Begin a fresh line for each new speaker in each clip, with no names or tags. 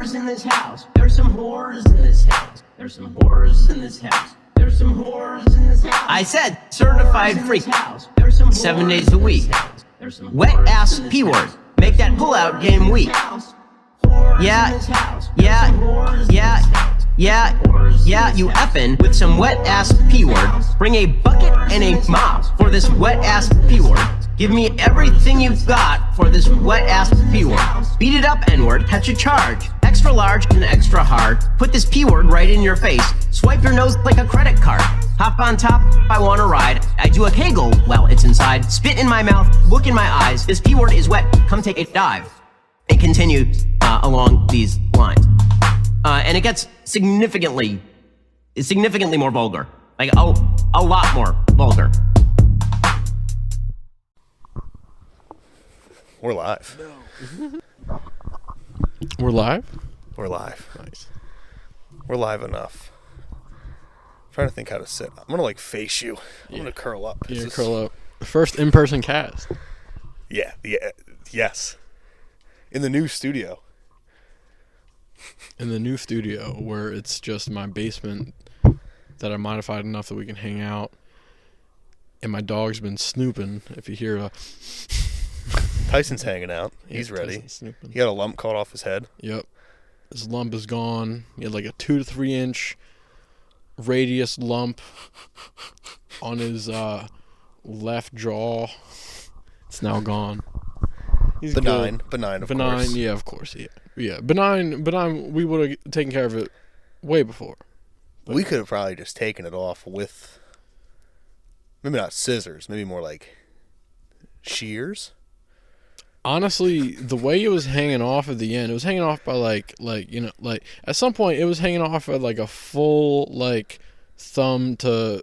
whores in this house. There's some whores in this house. There's some whores in this house. There's some whores in this house. I said certified freak. 7 days a week. Wet ass P word. Make that pull-out game weak. Yeah, you effin' with some wet ass P word. Bring a bucket and a mop for this wet ass P word. Give me everything you've got for this wet ass P word. Beat it up, N-word, catch a charge. Extra large and extra hard. Put this P word right in your face. Swipe your nose like a credit card. Hop on top, I wanna ride. I do a kegel while it's inside. Spit in my mouth, look in my eyes. This P word is wet, come take a dive. It continues along these lines. And it gets significantly more vulgar. Like, a lot more vulgar.
We're live.
We're live?
We're live.
Nice.
We're live enough. I'm trying to think how to sit. I'm gonna face you. I'm gonna curl up.
Yeah, curl up. First in-person cast.
Yes. In the new studio.
In the new studio, where it's just my basement that I modified enough that we can hang out. And my dog's been snooping. If you hear a...
Tyson's hanging out. He's ready. He got a lump caught off his head.
Yep. His lump is gone. He had like a 2 to 3 inch radius lump on his left jaw. It's now gone. He's
benign,
good.
Benign, of course.
Yeah, of course. Yeah. Benign. We would have taken care of it way before. But
we could have probably just taken it off with, maybe not scissors, maybe more like shears.
Honestly, the way it was hanging off at the end, it was hanging off by like at some point it was hanging off at like a full like thumb to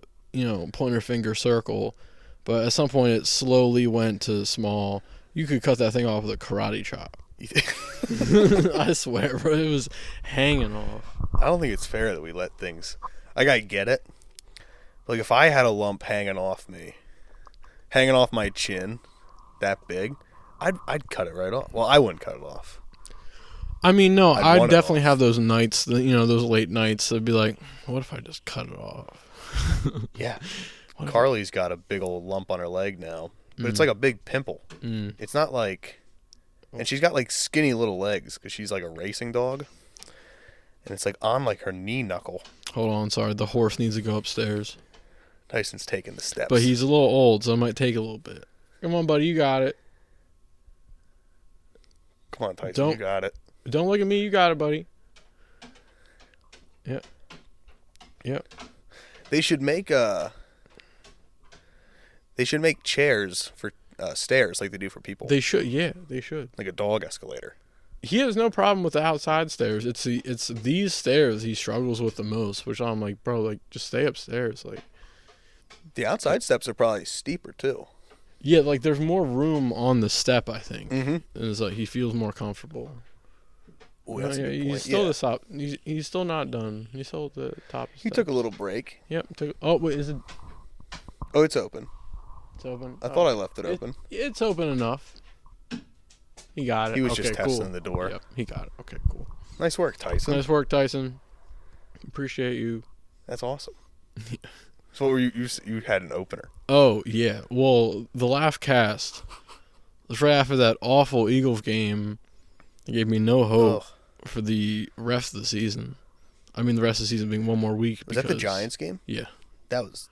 pointer finger circle, but at some point it slowly went to small. You could cut that thing off with a karate chop. I swear, bro, it was hanging off.
I don't think it's fair that we let things. Like, I get it. Like, if I had a lump hanging off my chin, that big, I'd cut it right off. Well, I wouldn't cut it off.
I mean, no, I'd definitely have those nights, those late nights. That'd be like, what if I just cut it off?
Yeah. Carly's got a big old lump on her leg now, but it's like a big pimple. It's not like... And she's got like skinny little legs because she's like a racing dog. And it's like on like her knee knuckle.
Hold on, sorry. The horse needs to go upstairs.
Tyson's taking the steps.
But he's a little old, so it might take a little bit. Come on, buddy. You got it.
Come on, Tyson. You got it.
Don't look at me. You got it, buddy. Yep.
They should make chairs for stairs like they do for people.
They should. Yeah, they should.
Like a dog escalator.
He has no problem with the outside stairs. It's these stairs he struggles with the most, which I'm like, bro, like just stay upstairs. Like
the outside steps are probably steeper too.
Yeah, like there's more room on the step, I think.
Mm-hmm.
And it's like he feels more comfortable.
Ooh, that's a good point.
He's still the top. He's still not done. He's still at the top.
He took a little break.
Yep. Oh wait, is it?
Oh, it's open.
It's open.
I thought I left it open.
It's open enough. He got it.
He was just testing the door.
Yep, he got it. Okay, cool.
Nice work, Tyson.
Nice work, Tyson. Appreciate you.
That's awesome. So what were you had an opener?
Oh, yeah. Well, the last cast was right after that awful Eagles game. It gave me no hope for the rest of the season. I mean, the rest of the season being one more week.
Was that the Giants game?
Yeah.
That was...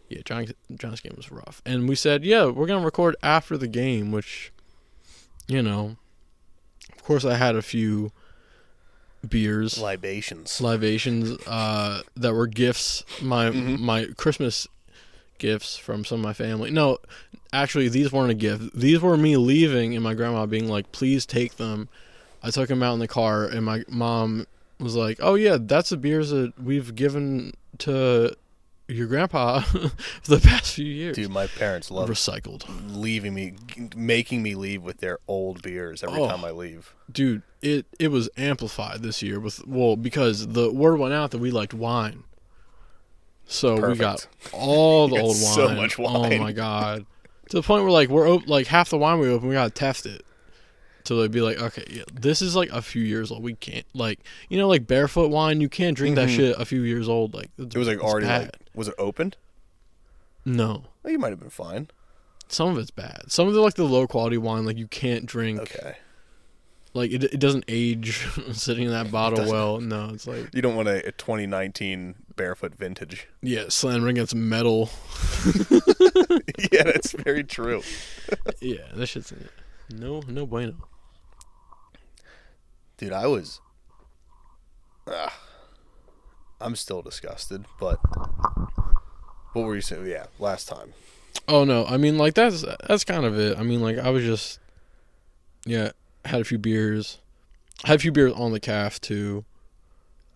Yeah, Giants game was rough. And we said, yeah, we're going to record after the game, which, of course I had a few beers.
Libations
that were gifts, my Christmas gifts from some of my family. No, actually, these weren't a gift. These were me leaving and my grandma being like, please take them. I took them out in the car, and my mom was like, oh, yeah, that's the beers that we've given to your grandpa for the past few years.
Dude, my parents love
recycled,
making me leave with their old beers every time I leave.
Dude, it was amplified this year because the word went out that we liked wine. So
Perfect.
We got all the old wine.
So much wine.
Oh my god. To the point where we're half the wine we open, we gotta test it to like be like, okay, yeah, this is like a few years old. We can't like, you know, like barefoot wine. You can't drink that shit a few years old. Like
It was like
it's
already
bad.
like, was it opened?
No,
Well, you might have been fine.
some of it's bad. Some of the like the low quality wine, like you can't drink.
Okay.
Like it doesn't age sitting in that bottle well. No, it's like
You don't want a 2019 barefoot vintage.
yeah, slamming against metal.
Yeah, that's very true.
Yeah, that shit's no bueno.
Dude, I'm still disgusted, but what were you saying? Yeah, last time.
Oh no, I mean like that's kind of it. I mean like I was just had a few beers. Had a few beers on the calf too.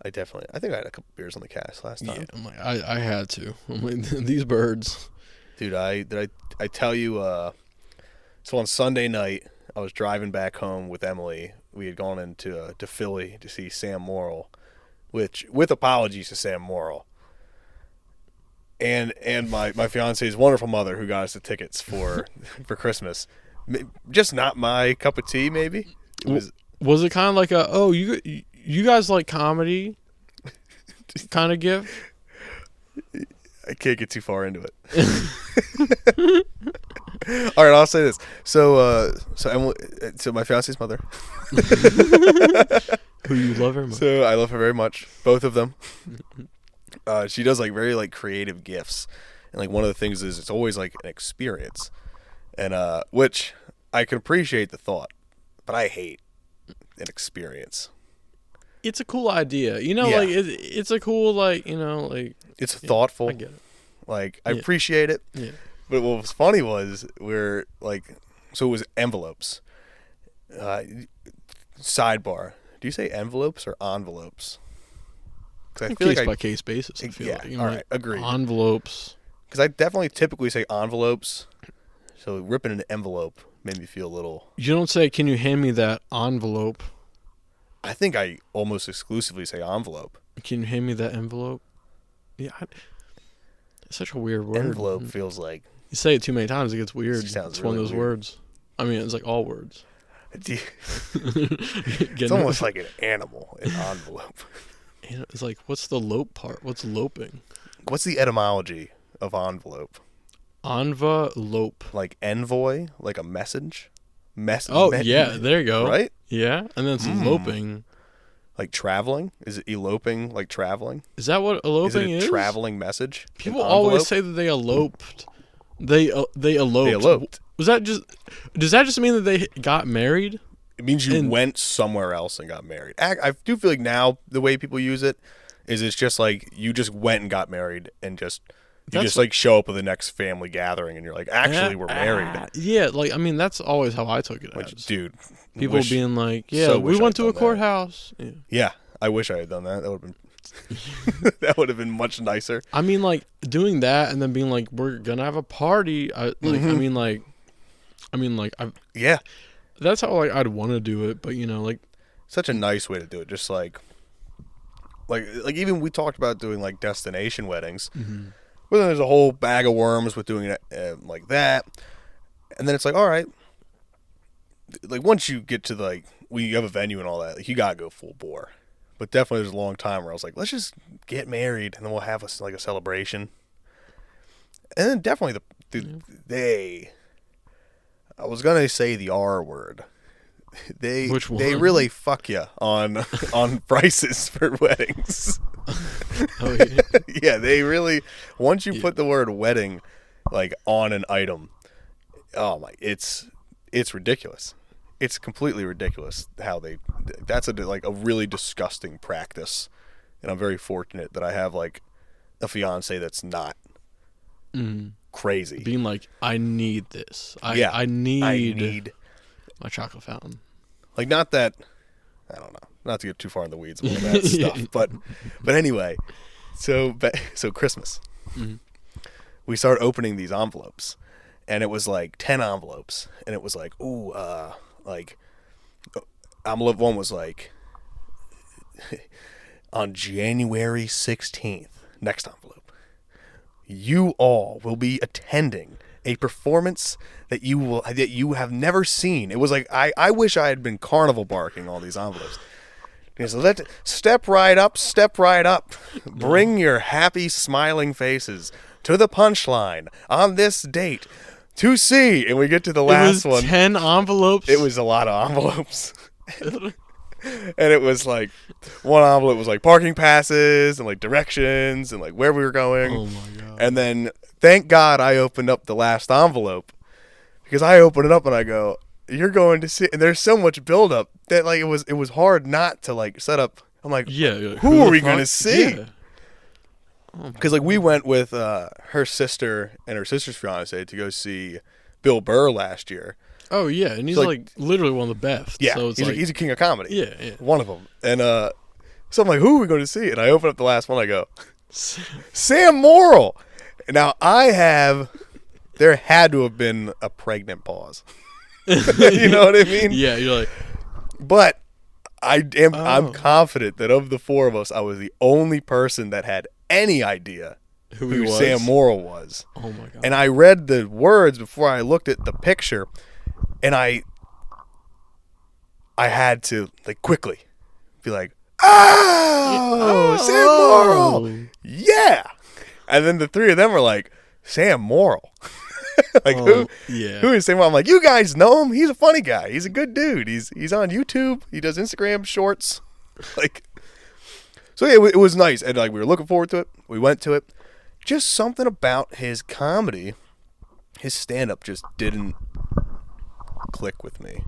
I think I had a couple beers on the cast last time.
Yeah, I'm like I had to. I'm like these birds.
Dude, I tell you so on Sunday night I was driving back home with Emily. We had gone into to Philly to see Sam Morrill, which with apologies to Sam Morrill. And my fiance's wonderful mother who got us the tickets for Christmas. Just not my cup of tea, maybe. It
Was it kind of like you guys like comedy kind of gift?
I can't get too far into it. All right, I'll say this. So Emily, so my fiance's mother.
Who you love very much.
So I love her very much, both of them. She does like very like creative gifts, and like one of the things is it's always like an experience, and which I can appreciate the thought, but I hate an experience.
It's a cool idea, you know.
Yeah.
Like it's a cool like you know like
It's thoughtful.
I get it.
Like I
Yeah.
appreciate it.
Yeah.
But what was funny was we're like, so it was envelopes. Sidebar: do you say envelopes or envelopes? Because I feel
Case
like
by case basis. I feel
yeah,
like, you
all
know,
right,
like,
agreed.
Envelopes.
Because I definitely typically say envelopes. So ripping an envelope made me feel a little.
You don't say, "Can you hand me that envelope?"
I think I almost exclusively say envelope.
Can you hand me that envelope? Yeah, it's such a weird word.
Envelope feels like.
You say it too many times, it gets weird.
It sounds
It's one of
really
those
weird.
words. I mean, it's like all words.
It's almost like an animal, an envelope.
It's like, what's the lope part? What's loping?
What's the etymology of envelope?
Envelope.
Like envoy, like a message.
Yeah, there you go.
Right?
Yeah, and then it's loping.
Like traveling? Is it eloping? Like traveling?
Is that what
Is it
eloping
a
is?
traveling message?
People
An
always
envelope?
say that they eloped. They eloped.
They eloped.
Was that just? Does that just mean that they got married?
It means you
And-
went somewhere else and got married. I do feel like now the way people use it is it's just like you just went and got married and just you
That's-
just like show up at the next family gathering and you're like, actually, we're married.
Yeah, like I mean, that's always how I took it
Which,
as.
dude,
People
wish-
being like, "Yeah,
so
we
wish
went
I'd
to a
done that.
courthouse." Yeah.
yeah, I wish I had done that. That would have been that would have been much nicer.
I mean, like doing that and then being like, "We're gonna have a party." I mean, like,
Yeah,
that's how like I'd want to do it, but you know, like,
such a nice way to do it. Just like even we talked about doing like destination weddings. But then there's a whole bag of worms with doing it like that, and then it's like, all right, like once you get to like you have a venue and all that, like, you gotta go full bore. But definitely there's a long time where I was like, let's just get married and then we'll have like a celebration. And then definitely I was gonna say the R word.
Which one?
They really fuck you on prices for weddings.
oh yeah.
Yeah, they really once you put the word wedding like on an item, oh my, it's ridiculous. It's completely ridiculous how that's a really disgusting practice. And I'm very fortunate that I have like a fiance that's not crazy.
Being like, I need this. I
I
need my chocolate fountain.
like not that I don't know, not to get too far in the weeds with all that stuff, but anyway, so Christmas, we started opening these envelopes, and it was like 10 envelopes, and it was like, ooh, like envelope one was like on January 16th, next envelope, you all will be attending a performance that you have never seen. It was like I wish I had been carnival barking all these envelopes. So step right up. Bring your happy, smiling faces to the punchline on this date to see. And we get to the last one.
10 envelopes.
It was a lot of envelopes. And it was like one envelope was like parking passes and like directions and like where we were going.
Oh my God.
And then thank God I opened up the last envelope, because I opened it up and I go, you're going to see, and there's so much buildup that like it was hard not to like set up. I'm like,
Yeah.
who
the
are we
fuck?
gonna see?
Yeah.
Because like we went with her sister and her sister's fiance to go see Bill Burr last year.
Oh yeah, and he's
like-
like literally one of the best.
Yeah,
So it's
he's,
like,
he's a king of comedy.
yeah.
One of them. And so I'm like, who are we going to see? And I open up the last one. I go, Sam Morrill. Now there had to have been a pregnant pause. You know what I mean?
Yeah, you're like,
But I'm
Oh.
confident that of the four of us, I was the only person that had any idea
who he
who
was.
Sam Morrill was.
Oh my God.
And I read the words before I looked at the picture, and I had to like quickly be like, "Oh, Sam Morrill, yeah!" And then the three of them were like, "Sam Morrill, like
Oh, yeah.
who is Sam Morrill?" I'm like, "You guys know him? He's a funny guy. He's a good dude. He's on YouTube. He does Instagram shorts, like." So yeah, it was nice, and like we were looking forward to it. We went to it. Just something about his comedy, his stand-up just didn't click with me.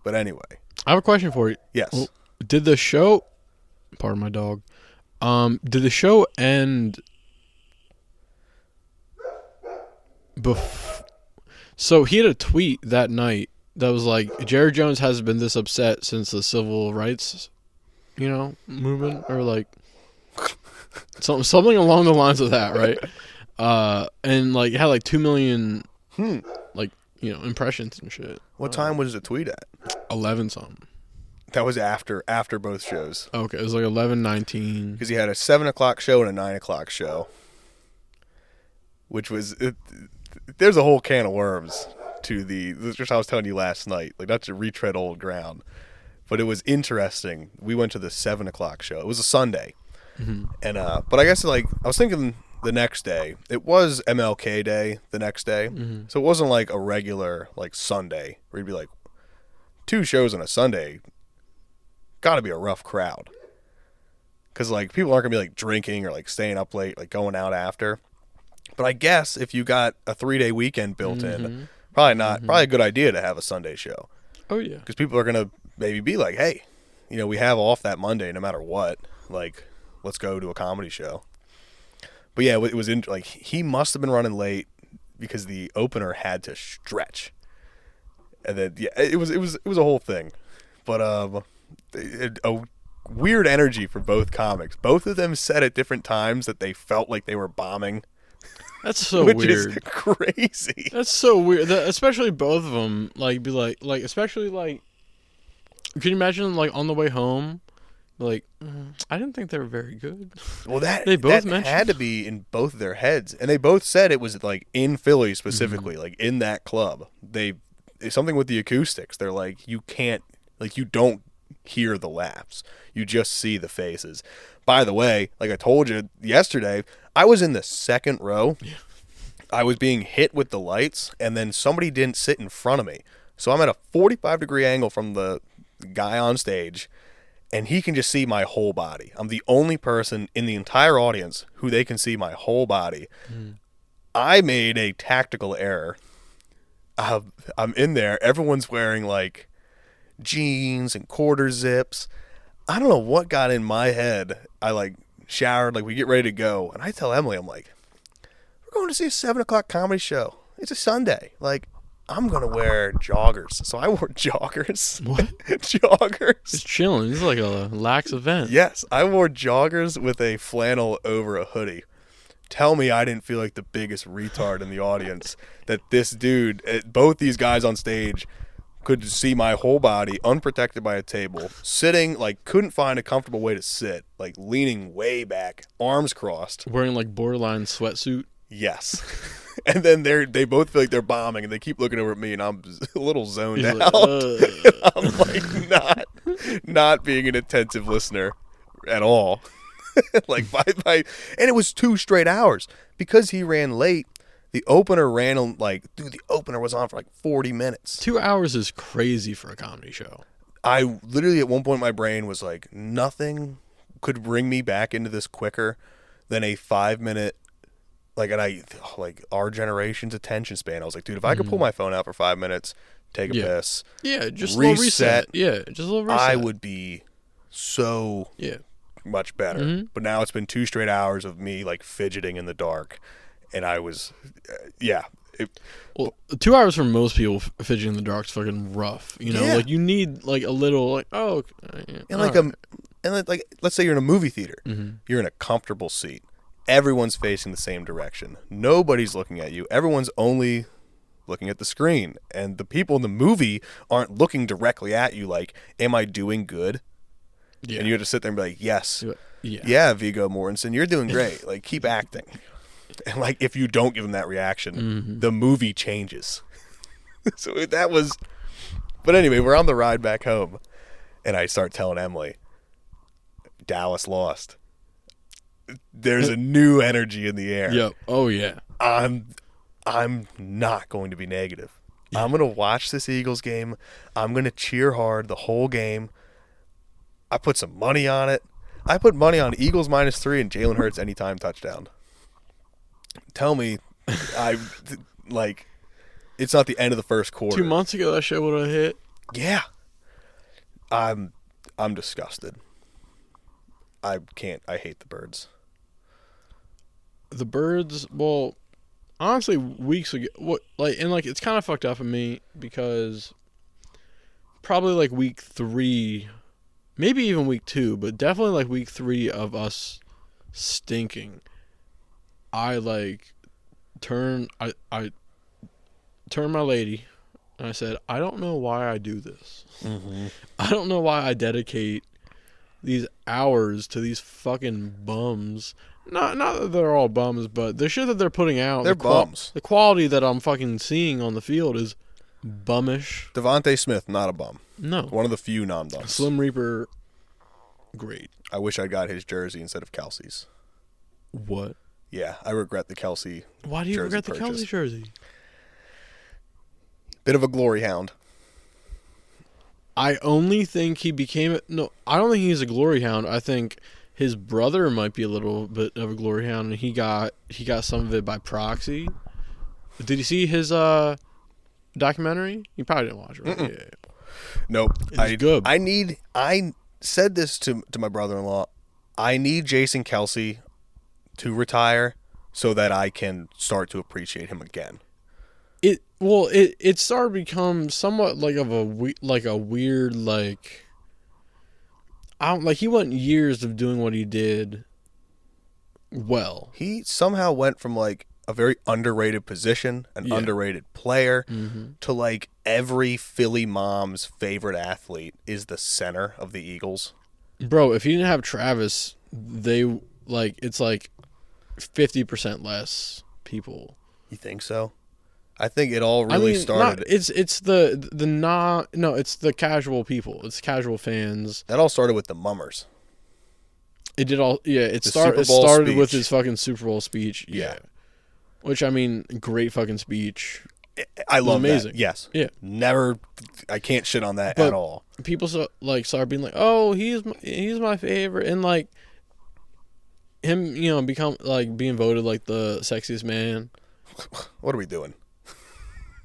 But anyway,
I have a question for you.
yes.
Well, did the show? Pardon my dog. Did the show end? So he had a tweet that night that was like, Jerry Jones hasn't been this upset since the civil rights, movement, or like something along the lines of that, right? And like it had like 2 million, like impressions and shit.
What time was the tweet at?
11 something.
That was after both shows,
Okay, it was like 11:19.
because he had a 7:00 show and a 9:00 show, which was there's a whole can of worms to just I was telling you last night, like not to retread old ground, but it was interesting. We went to the 7:00 show. It was a Sunday, and but I guess like I was thinking the next day, it was MLK Day the next day, so it wasn't like a regular like Sunday where you'd be like 2 shows on a Sunday. Got to be a rough crowd, because like people aren't gonna be like drinking or like staying up late, like going out after. But I guess if you got a 3-day weekend built in, probably a good idea to have a Sunday show,
Oh yeah.
because people are gonna maybe be like, hey, we have off that Monday no matter what, like let's go to a comedy show. But yeah, it was like he must have been running late because the opener had to stretch, and then yeah, it was a whole thing. But a weird energy for both comics. Both of them said at different times that they felt like they were bombing.
That's so
which
weird.
is crazy.
That's so weird. Especially both of them, like, be like, especially like, can you imagine like on the way home, like, I didn't think they were very good.
Well,
They both mentioned-
had to be in both of their heads, and they both said it was like in Philly specifically, like in that club. It's something with the acoustics. They're like, you can't, like, you don't hear the laughs. You just see the faces. By the way, like I told you yesterday, I was in the second row. Yeah. I was being hit with the lights, and then somebody didn't sit in front of me. So I'm at a 45-degree angle from the guy on stage, and he can just see my whole body. I'm the only person in the entire audience who they can see my whole body. I made a tactical error. I'm in there. Everyone's wearing like jeans and quarter zips. I don't know what got in my head. I like showered, like we get ready to go, and I tell Emily, I'm like, we're going to see a 7:00 comedy show. It's a Sunday. Like, I'm gonna wear joggers. So I wore joggers.
What?
Joggers.
It's chilling. It's like a lax event.
Yes, I wore joggers with a flannel over a hoodie. Tell me I didn't feel like the biggest retard in the audience that this dude, both these guys on stage, could see my whole body unprotected by a table, sitting, like, couldn't find a comfortable way to sit, like leaning way back, arms crossed.
Wearing like borderline sweatsuit.
Yes. And then they both feel like they're bombing, and they keep looking over at me, and I'm a little zoned
He's
out.
like,
I'm like not being an attentive listener at all. Like by and it was 2 straight hours because he ran late. The opener ran the opener was on for like 40 minutes.
2 hours is crazy for a comedy show.
I literally at one point my brain was like, nothing could bring me back into this quicker than a 5-minute like our generation's attention span. I was like, dude, if I could pull my phone out for 5 minutes, take a piss,
just a little reset. Yeah, just a little reset.
I would be so much better. But now it's been 2 straight hours of me like fidgeting in the dark, and I was
well, 2 hours for most people fidgeting in the dark is fucking rough. You know, like you need like a little like
and like let's say you're in a movie theater, you're in a comfortable seat. Everyone's facing the same direction. Nobody's looking at you. Everyone's only looking at the screen. And the people in the movie aren't looking directly at you like, am I doing good? Yeah. And you have to sit there and be like, yes. Yeah, Viggo Mortensen, you're doing great. Like, keep acting. And, like, if you don't give them that reaction, the movie changes. So that was... But anyway, we're on the ride back home. And I start telling Emily, Dallas lost. There's a new energy in the air.
Yep. Oh yeah.
I'm not going to be negative. Yeah. I'm going to watch this Eagles game. I'm going to cheer hard the whole game. I put some money on it. I put money on Eagles -3 and Jalen Hurts anytime touchdown. Tell me, it's not the end of the first quarter.
2 months ago, that shit would have hit.
Yeah. I'm disgusted. I can't. I hate the Birds.
The Birds, well, honestly, weeks ago, it's kind of fucked up for me because probably like week 3, maybe even week 2, but definitely like week 3 of us stinking. I turned my lady and I said, I don't know why I do this. I don't know why I dedicate these hours to these fucking bums. Not that they're all bums, but the shit that they're putting out.
They're bums.
The quality that I'm fucking seeing on the field is bummish.
Devontae Smith, not a bum.
No.
One of the few non-bums.
Slim Reaper, great.
I wish I got his jersey instead of Kelsey's.
What?
Yeah, I regret the Kelsey.
Why do you regret the Kelsey jersey?
Bit of a glory hound.
I only think he became I don't think he's a glory hound. I think his brother might be a little bit of a glory hound, and he got some of it by proxy. Did you see his documentary? You probably didn't watch it, right? Yeah.
Nope.
It's good.
I said this to my brother-in-law. I need Jason Kelsey to retire so that I can start to appreciate him again.
It started to become somewhat like a weird he went years of doing what he did well.
He somehow went from like a very underrated position, underrated player, to like every Philly mom's favorite athlete is the center of the Eagles.
Bro, if you didn't have Travis, it's like 50% less people.
You think so? I think it all really started.
It's the casual people. It's casual fans.
That all started with the Mummers.
It did all. Yeah, it started with his fucking Super Bowl speech. Yeah. Which, I mean, great fucking speech.
I love
amazing.
That. Yes.
Yeah.
Never. I can't shit on that at all.
People started being like, "Oh, he's my favorite," and like him, become like being voted like the sexiest man.
What are we doing?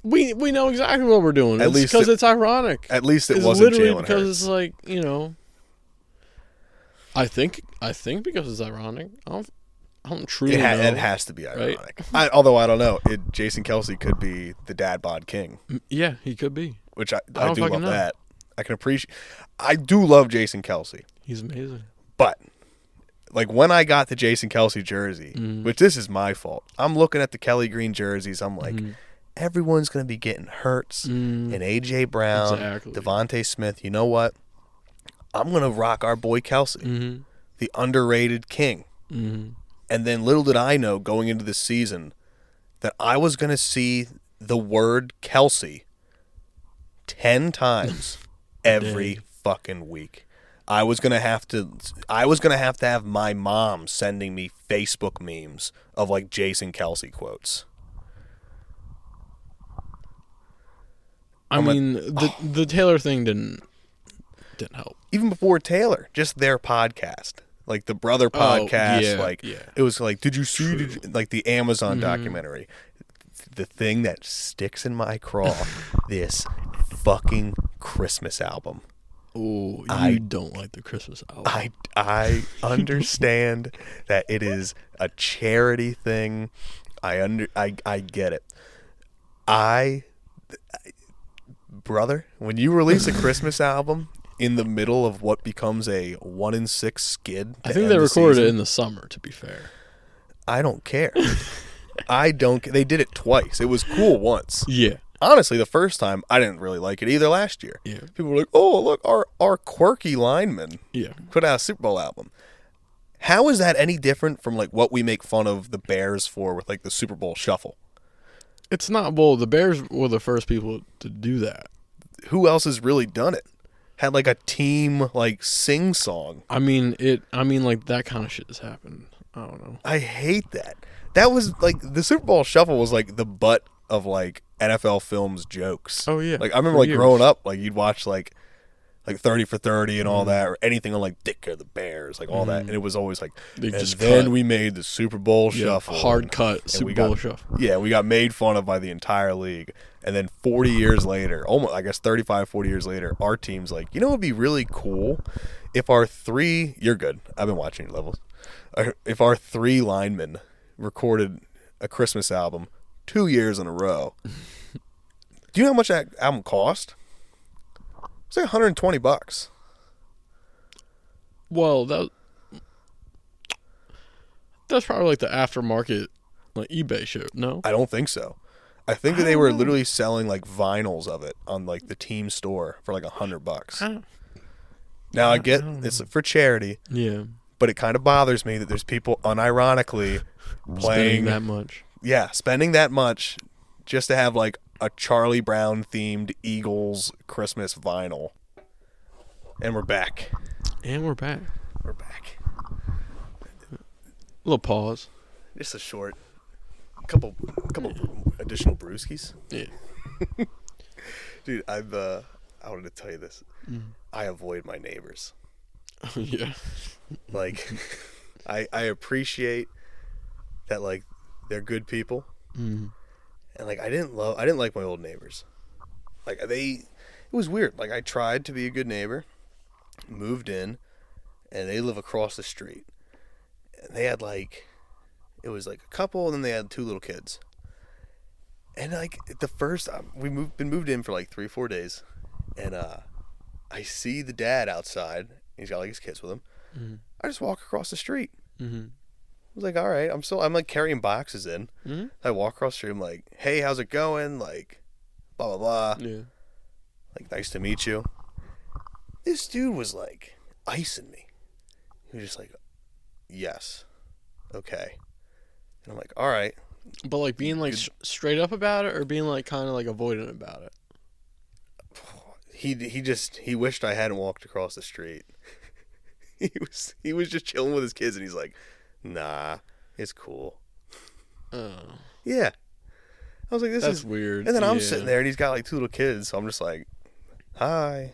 We know exactly what we're doing. At least because it's ironic.
At least it wasn't
literally
Jalen
because
Hurts.
It's like I think because it's ironic. I don't truly know.
It has to be ironic. Right? Although I don't know. Jason Kelsey could be the dad bod king.
Yeah, he could be.
Which I do love that. I can appreciate. I do love Jason Kelsey.
He's amazing.
But like when I got the Jason Kelsey jersey, which this is my fault. I'm looking at the Kelly Green jerseys. I'm like, everyone's going to be getting Hurts and A.J. Brown, Devontae Smith. You know what? I'm going to rock our boy Kelsey, the underrated king. And then little did I know going into this season that I was going to see the word Kelsey 10 times every fucking week. I was gonna have to have my mom sending me Facebook memes of like Jason Kelsey quotes.
I mean, the Taylor thing didn't help.
Even before Taylor, just their podcast, like the Brother podcast. It was like, did you see like the Amazon documentary? The thing that sticks in my craw, this fucking Christmas album.
Oh, you don't like the Christmas album.
I understand that it is a charity thing. I get it. Brother, when you release a Christmas album in the middle of what becomes a 1 in 6 skid,
I think they recorded it in the summer, to be fair.
I don't care. They did it twice. It was cool once.
Yeah.
Honestly, the first time, I didn't really like it either last year.
Yeah.
People were like, oh, look, our quirky lineman put out a Super Bowl album. How is that any different from like what we make fun of the Bears for with like the Super Bowl shuffle?
It's not. Well, the Bears were the first people to do that.
Who else has really done it? Had like a team like sing song.
I mean, like that kind of shit has happened. I don't know.
I hate that. That was like the Super Bowl shuffle was like the butt of like NFL films jokes.
Oh yeah.
Like I remember like growing up, like you'd watch like 30 for 30 and all that, or anything on like Dick or the Bears, like all that, and it was always like. We made the Super Bowl shuffle,
hard cut Super Bowl shuffle.
Yeah, we got made fun of by the entire league, and then 40 years later, almost I guess 35, 40 years later, our team's like, you know, it'd be really cool if our three. You're good. I've been watching your levels. If our 3 linemen recorded a Christmas album 2 years in a row. Do you know how much that album cost? It's like $120.
Well, that's probably like the aftermarket, like eBay shit. No,
I don't think so. I think that they were literally selling like vinyls of it on like the team store for like $100. Now I get it's for charity.
Yeah,
but it kind of bothers me that there's people unironically playing
spending that much.
Yeah, spending that much just to have like a Charlie Brown themed Eagles Christmas vinyl. And we're back.
We're back.
A
little pause.
Just a short couple additional brewskis.
Yeah.
Dude, I wanted to tell you this. I avoid my neighbors.
Yeah.
Like I appreciate that like they're good people. And like I didn't like my old neighbors. Like it was weird. Like I tried to be a good neighbor, moved in, and they live across the street. And they had like it was like a couple, and then they had 2 little kids. And like the first been moved in for like 3-4 days, and I see the dad outside. He's got like his kids with him. I just walk across the street. I was like, all right, I'm like carrying boxes in. I walk across the street. I'm like, hey, how's it going? Like, blah, blah, blah.
Yeah.
Like, nice to meet you. This dude was like icing me. He was just like, yes. Okay. And I'm like, all right.
But like being like straight up about it, or being like kind of like avoidant about it?
He wished I hadn't walked across the street. he was just chilling with his kids, and he's like, nah, it's cool.
Oh.
Yeah. I was like, that's
weird.
And then I'm sitting there, and he's got like 2 little kids, so I'm just like, hi,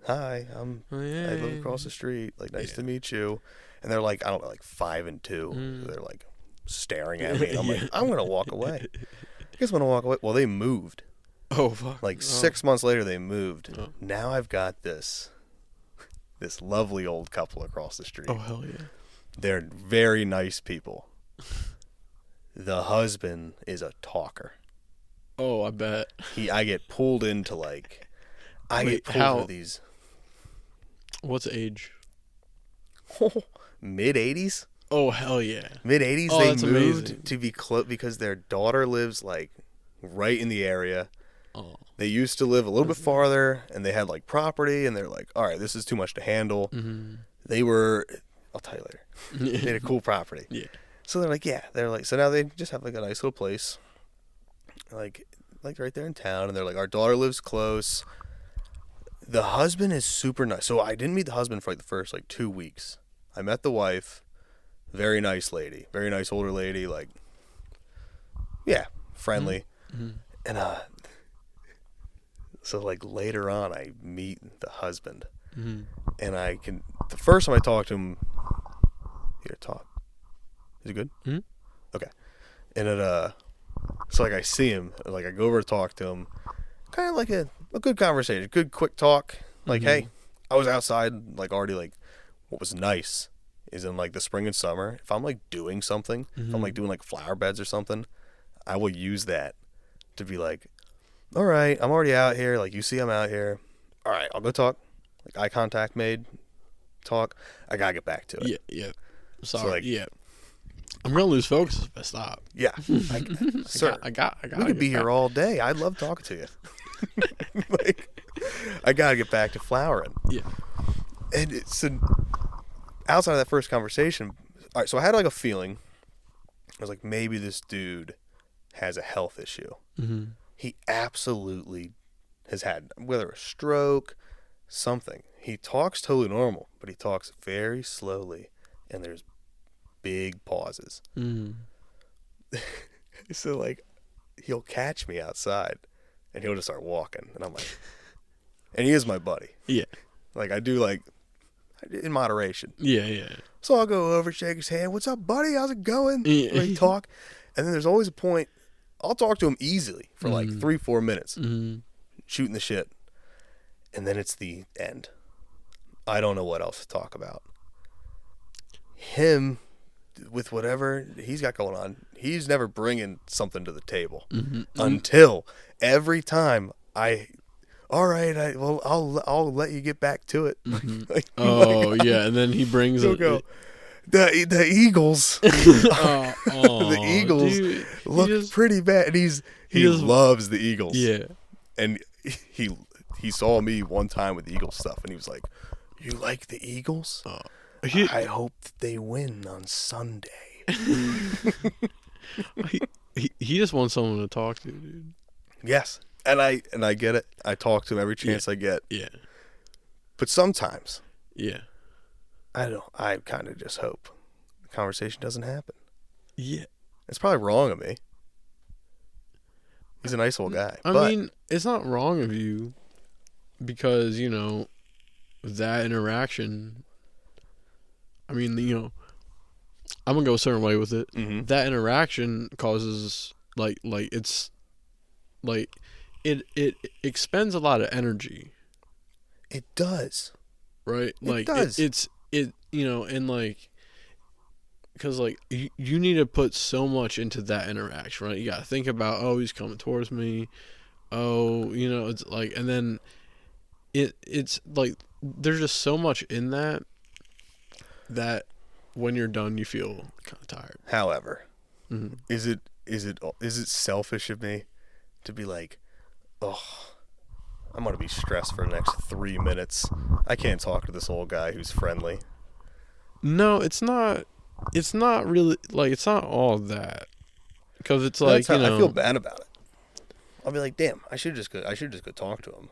I live across the street. Like, nice to meet you. And they're like, I don't know, like 5 and 2. So they're like staring at me. And I'm like, I'm gonna walk away. I guess I'm gonna walk away. Well, they moved.
Oh fuck.
Like 6 months later, they moved. Oh. Now I've got this lovely old couple across the street.
Oh hell yeah.
They're very nice people. The husband is a talker.
Oh, I bet.
I get pulled into like, into these.
What's age?
Mid-80s.
Oh hell yeah.
Mid-80s.
Oh,
they
that's
moved
amazing.
to be close because their daughter lives like right in the area.
Oh.
They used to live a little bit farther, and they had like property, and they're like, all right, this is too much to handle. They were. I'll tell you later. They had a cool property.
Yeah.
So they're like, yeah, they're like, so now they just have like a nice little place, like right there in town, and they're like, our daughter lives close. The husband is super nice. So I didn't meet the husband for like the first like 2 weeks. I met the wife, very nice lady, very nice older lady, like, yeah, friendly, and so like later on I meet the husband, and the first time I talked to him, here talk. Is it good?
Mm-hmm.
Okay. And so like I see him, like I go over to talk to him, kind of like a good conversation, good quick talk. Like, hey, I was outside, like already like, what was nice is in like the spring and summer, if I'm like doing something, if I'm like doing like flower beds or something, I will use that to be like, all right, I'm already out here. Like you see, I'm out here. All right, I'll go talk. Like eye contact made, talk. I gotta get back to it.
Yeah. Sorry.
So, like,
yeah. I'm gonna lose focus if I stop.
Yeah, sir.
I got.
We could be here all day. I love talking to you. Like, I gotta get back to flowering.
Yeah.
And it's outside of that first conversation. All right, so I had like a feeling. I was like, maybe this dude has a health issue.
Mm-hmm.
He absolutely has had, whether a stroke, something. He talks totally normal, but he talks very slowly, and there's big pauses. So like, he'll catch me outside, and he'll just start walking, and I'm like, and he is my buddy.
Yeah.
Like I do, like in moderation.
Yeah.
So I'll go over, shake his hand. What's up, buddy? How's it going?
Yeah.
We talk, and then there's always a point. I'll talk to him easily for like 3-4 minutes, shooting the shit, and then it's the end. I don't know what else to talk about. Him, with whatever he's got going on, he's never bringing something to the table until every time all right, I'll let you get back to it. Like,
yeah, and then he brings
he'll
it.
go, the Eagles. The Eagles
dude,
look pretty bad. And he
just
loves the Eagles.
Yeah.
And he saw me one time with Eagles stuff, and he was like, "You like the Eagles? I hope that they win on Sunday."
he just wants someone to talk to, dude.
Yes, and I get it. I talk to him every chance I get.
Yeah.
But sometimes,
Yeah.
I kind of just hope the conversation doesn't happen.
Yeah.
It's probably wrong of me. He's a nice old guy.
I
but
mean, it's not wrong of you because, that interaction, I mean, I'm going to go a certain way with it.
Mhm.
That interaction causes, it's, it expends a lot of energy,
it does.
right?
It does.
Because, you need to put so much into that interaction, right? You got to think about, oh, he's coming towards me. Oh, it's like, and then it's like, there's just so much in that when you're done, you feel kind of tired.
However, is it selfish of me to be like, oh, I'm gonna be stressed for the next 3 minutes. I can't talk to this old guy who's friendly.
No, it's not. It's not really it's not all that, because it's like,
I feel bad about it. I'll be like, damn, I should just go talk to him.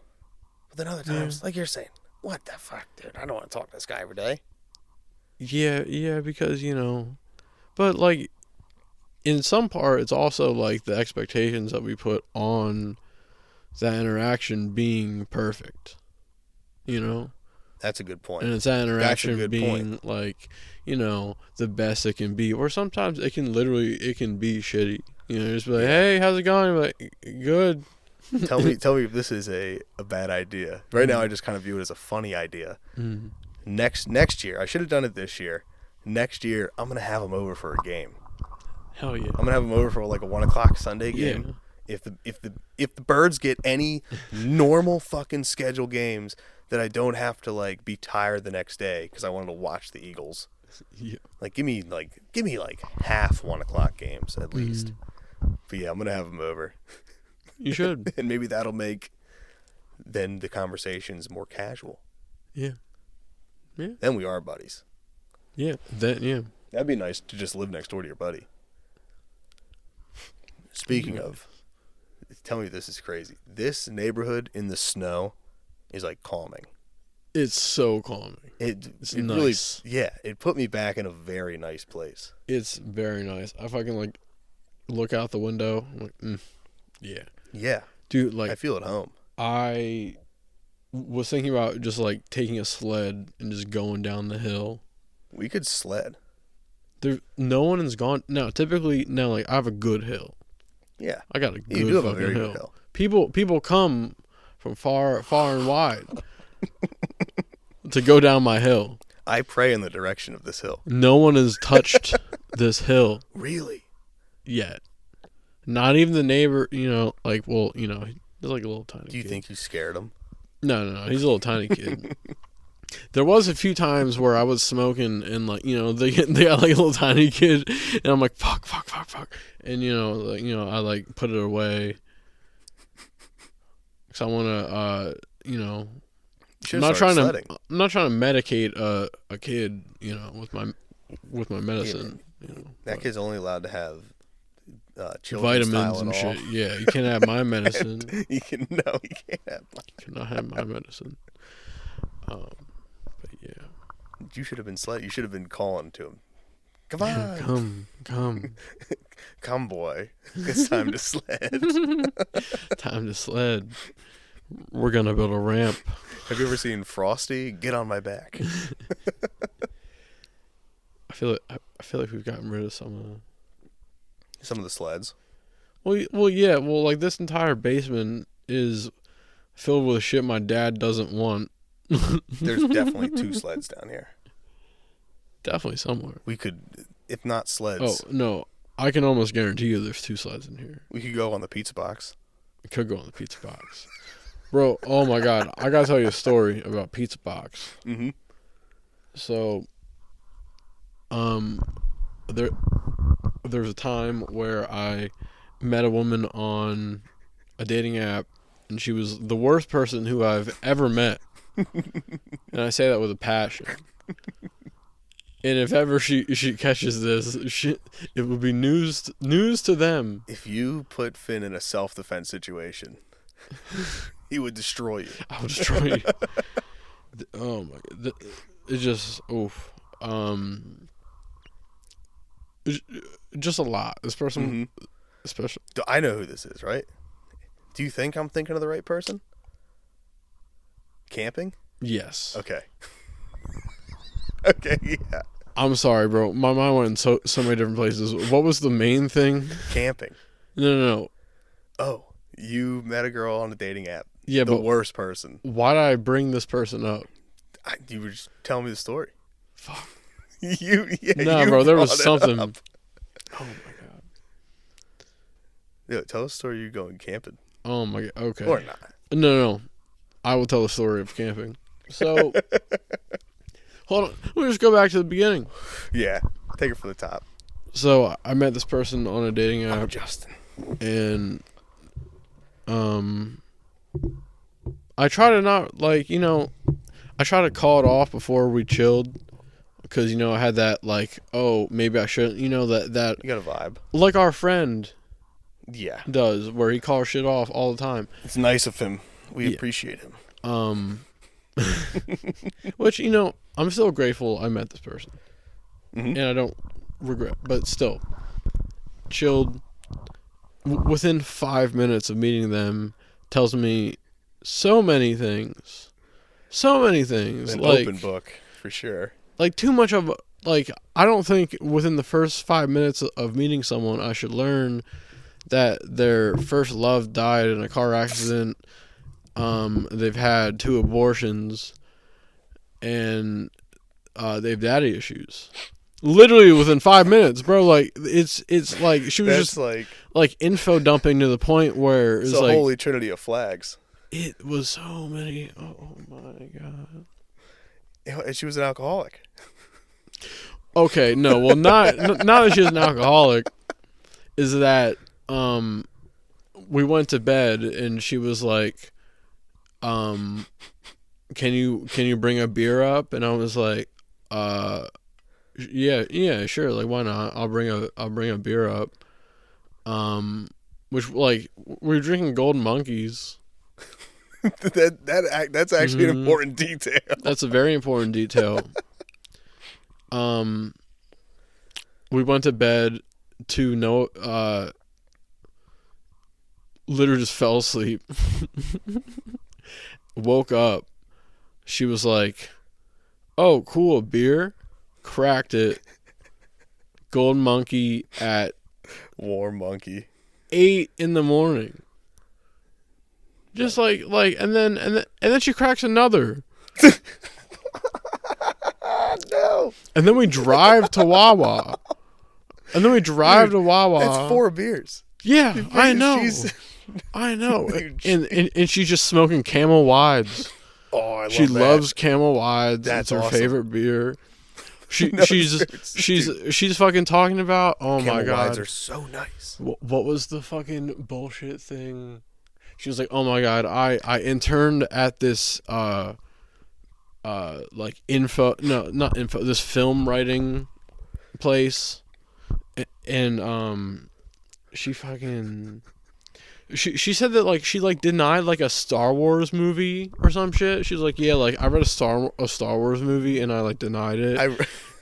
But then other times, like you're saying, what the fuck, dude? I don't want to talk to this guy every day.
Yeah, because but in some part, it's also like the expectations that we put on that interaction being perfect,
That's a good point.
and it's that interaction
good
being the best it can be, or sometimes it can be shitty. Just be like, hey, how's it going? You're like, good.
Tell me if this is a bad idea. Right now, I just kind of view it as a funny idea. Next year, I should have done it this year. Next year, I'm gonna have him over for a game.
Hell yeah.
I'm gonna have him over for like a 1:00 Sunday game.
Yeah.
If the Birds get any normal fucking schedule games that I don't have to be tired the next day because I wanted to watch the Eagles.
Yeah.
Give me half 1:00 games at least. But yeah, I'm gonna have him over.
You should.
And maybe that'll make then the conversations more casual.
Yeah.
Then we are buddies.
Yeah.
That'd be nice to just live next door to your buddy. Speaking of, tell me this is crazy. This neighborhood in the snow is like calming.
It's so calming.
It's
nice.
Really, yeah, it put me back in a very nice place.
It's very nice. I fucking like look out the window. I'm like, yeah.
Yeah.
Dude, like
I feel at home.
I was thinking about just like taking a sled and just going down the hill.
We could sled.
No one has gone. No, typically, no, like I have a good hill.
Yeah.
I got a good
You do have a
fucking
very
hill.
good hill.
People come from far and wide to go down my hill.
I pray in the direction of this hill.
No one has touched this hill
Really?
yet. Not even the neighbor, like, well, he's like a little tiny kid.
Do you think you scared him?
No, he's a little tiny kid. There was a few times where I was smoking and, like, they got like a little tiny kid and I'm like, fuck. And, I like put it away. Because I want to, I'm not trying to medicate a kid, with my medicine.
That kid's only allowed to have children's
vitamins and
Tylenol.
shit. Yeah, you can't have my medicine.
He can't have mine.
Cannot have my medicine. But yeah.
You should have been sled. You should have been calling to him. Come on.
Come.
Come, boy. It's time to sled.
Time to sled. We're gonna build a ramp.
Have you ever seen Frosty? Get on my back.
I feel like we've gotten rid of some
Some of the sleds.
Well, yeah. Well, like this entire basement is filled with shit my dad doesn't want.
There's definitely 2 sleds down here.
Definitely somewhere.
We could, if not
Oh
sleds,
no, I can almost guarantee you there's 2 sleds in here.
we could go on the pizza box.
It could go on the pizza box. Bro, oh my god, I gotta tell you a story about Pizza Box.
Mm-hmm.
So, there's a time where I met a woman on a dating app, and she was the worst person who I've ever met. And I say that with a passion. And if ever she catches this, it would be news to them.
If you put Finn in a self-defense situation, he would destroy you.
I would destroy you. Oh my god! It's just oof. Just a lot. This person, especially.
I know who this is, right? Do you think I'm thinking of the right person? Camping?
Yes.
Okay. Okay, yeah.
I'm sorry, bro. My mind went in so many different places. What was the main thing?
Camping.
No.
Oh, you met a girl on a dating app.
Yeah,
the
but
worst person.
Why did I bring this person up?
You were just telling me the story.
Fuck.
No,
bro, there was something.
Up.
Oh my god.
Yeah, tell us the story you going camping.
Oh my god. Okay.
Or not.
No. I will tell the story of camping. So, hold on. Let me just go back to the beginning.
Yeah, take it from the top.
So I met this person on a dating app.
I'm Justin.
And I try to not I try to call it off before we chilled, because I had that like, oh, maybe I shouldn't, that
You got a vibe.
like our friend
Yeah,
does, where he calls shit off all the time.
it's nice of him. We
Yeah.
appreciate him.
Which I'm still grateful I met this person, and I don't regret, but still chilled. Within 5 minutes of meeting them, tells me so many things.
An
like
open book for sure.
like too much of like, I don't think within the first 5 minutes of meeting someone I should learn that their first love died in a car accident. They've had 2 abortions, and they've daddy issues. Literally within 5 minutes, bro. Like it's like she was
That's
just like info dumping to the point where
it's
it's
a
like
holy trinity of flags.
it was so many. Oh my god.
And she was an alcoholic.
Okay, no, well, not that she's an alcoholic. Is that we went to bed and she was like, can you bring a beer up? And I was like, yeah, sure. Like, why not? I'll bring a beer up. Which, like, we're drinking Golden Monkeys.
That's actually an important detail.
That's a very important detail. We went to bed to literally just fell asleep. Woke up. She was like, "Oh, cool, a beer." Cracked it. Golden Monkey at
Warm Monkey.
8 a.m. Just like and then she cracks another.
No.
And then we drive to Wawa.
That's 4 beers.
Yeah, I know. I know.
Dude.
And she's just smoking Camel Wides.
Oh, I love
She
that.
loves Camel Wides.
That's
It's her
awesome.
favorite beer.
No,
She's fucking talking about, oh my
Camel
god.
Wides are so nice.
What was the fucking bullshit thing? She was like, "Oh my god, I interned at this this film writing place." And she fucking she said that, like, she, like, denied, like, a Star Wars movie or some shit. She was like, "Yeah, like, I read a Star Wars movie and I, like, denied it."
I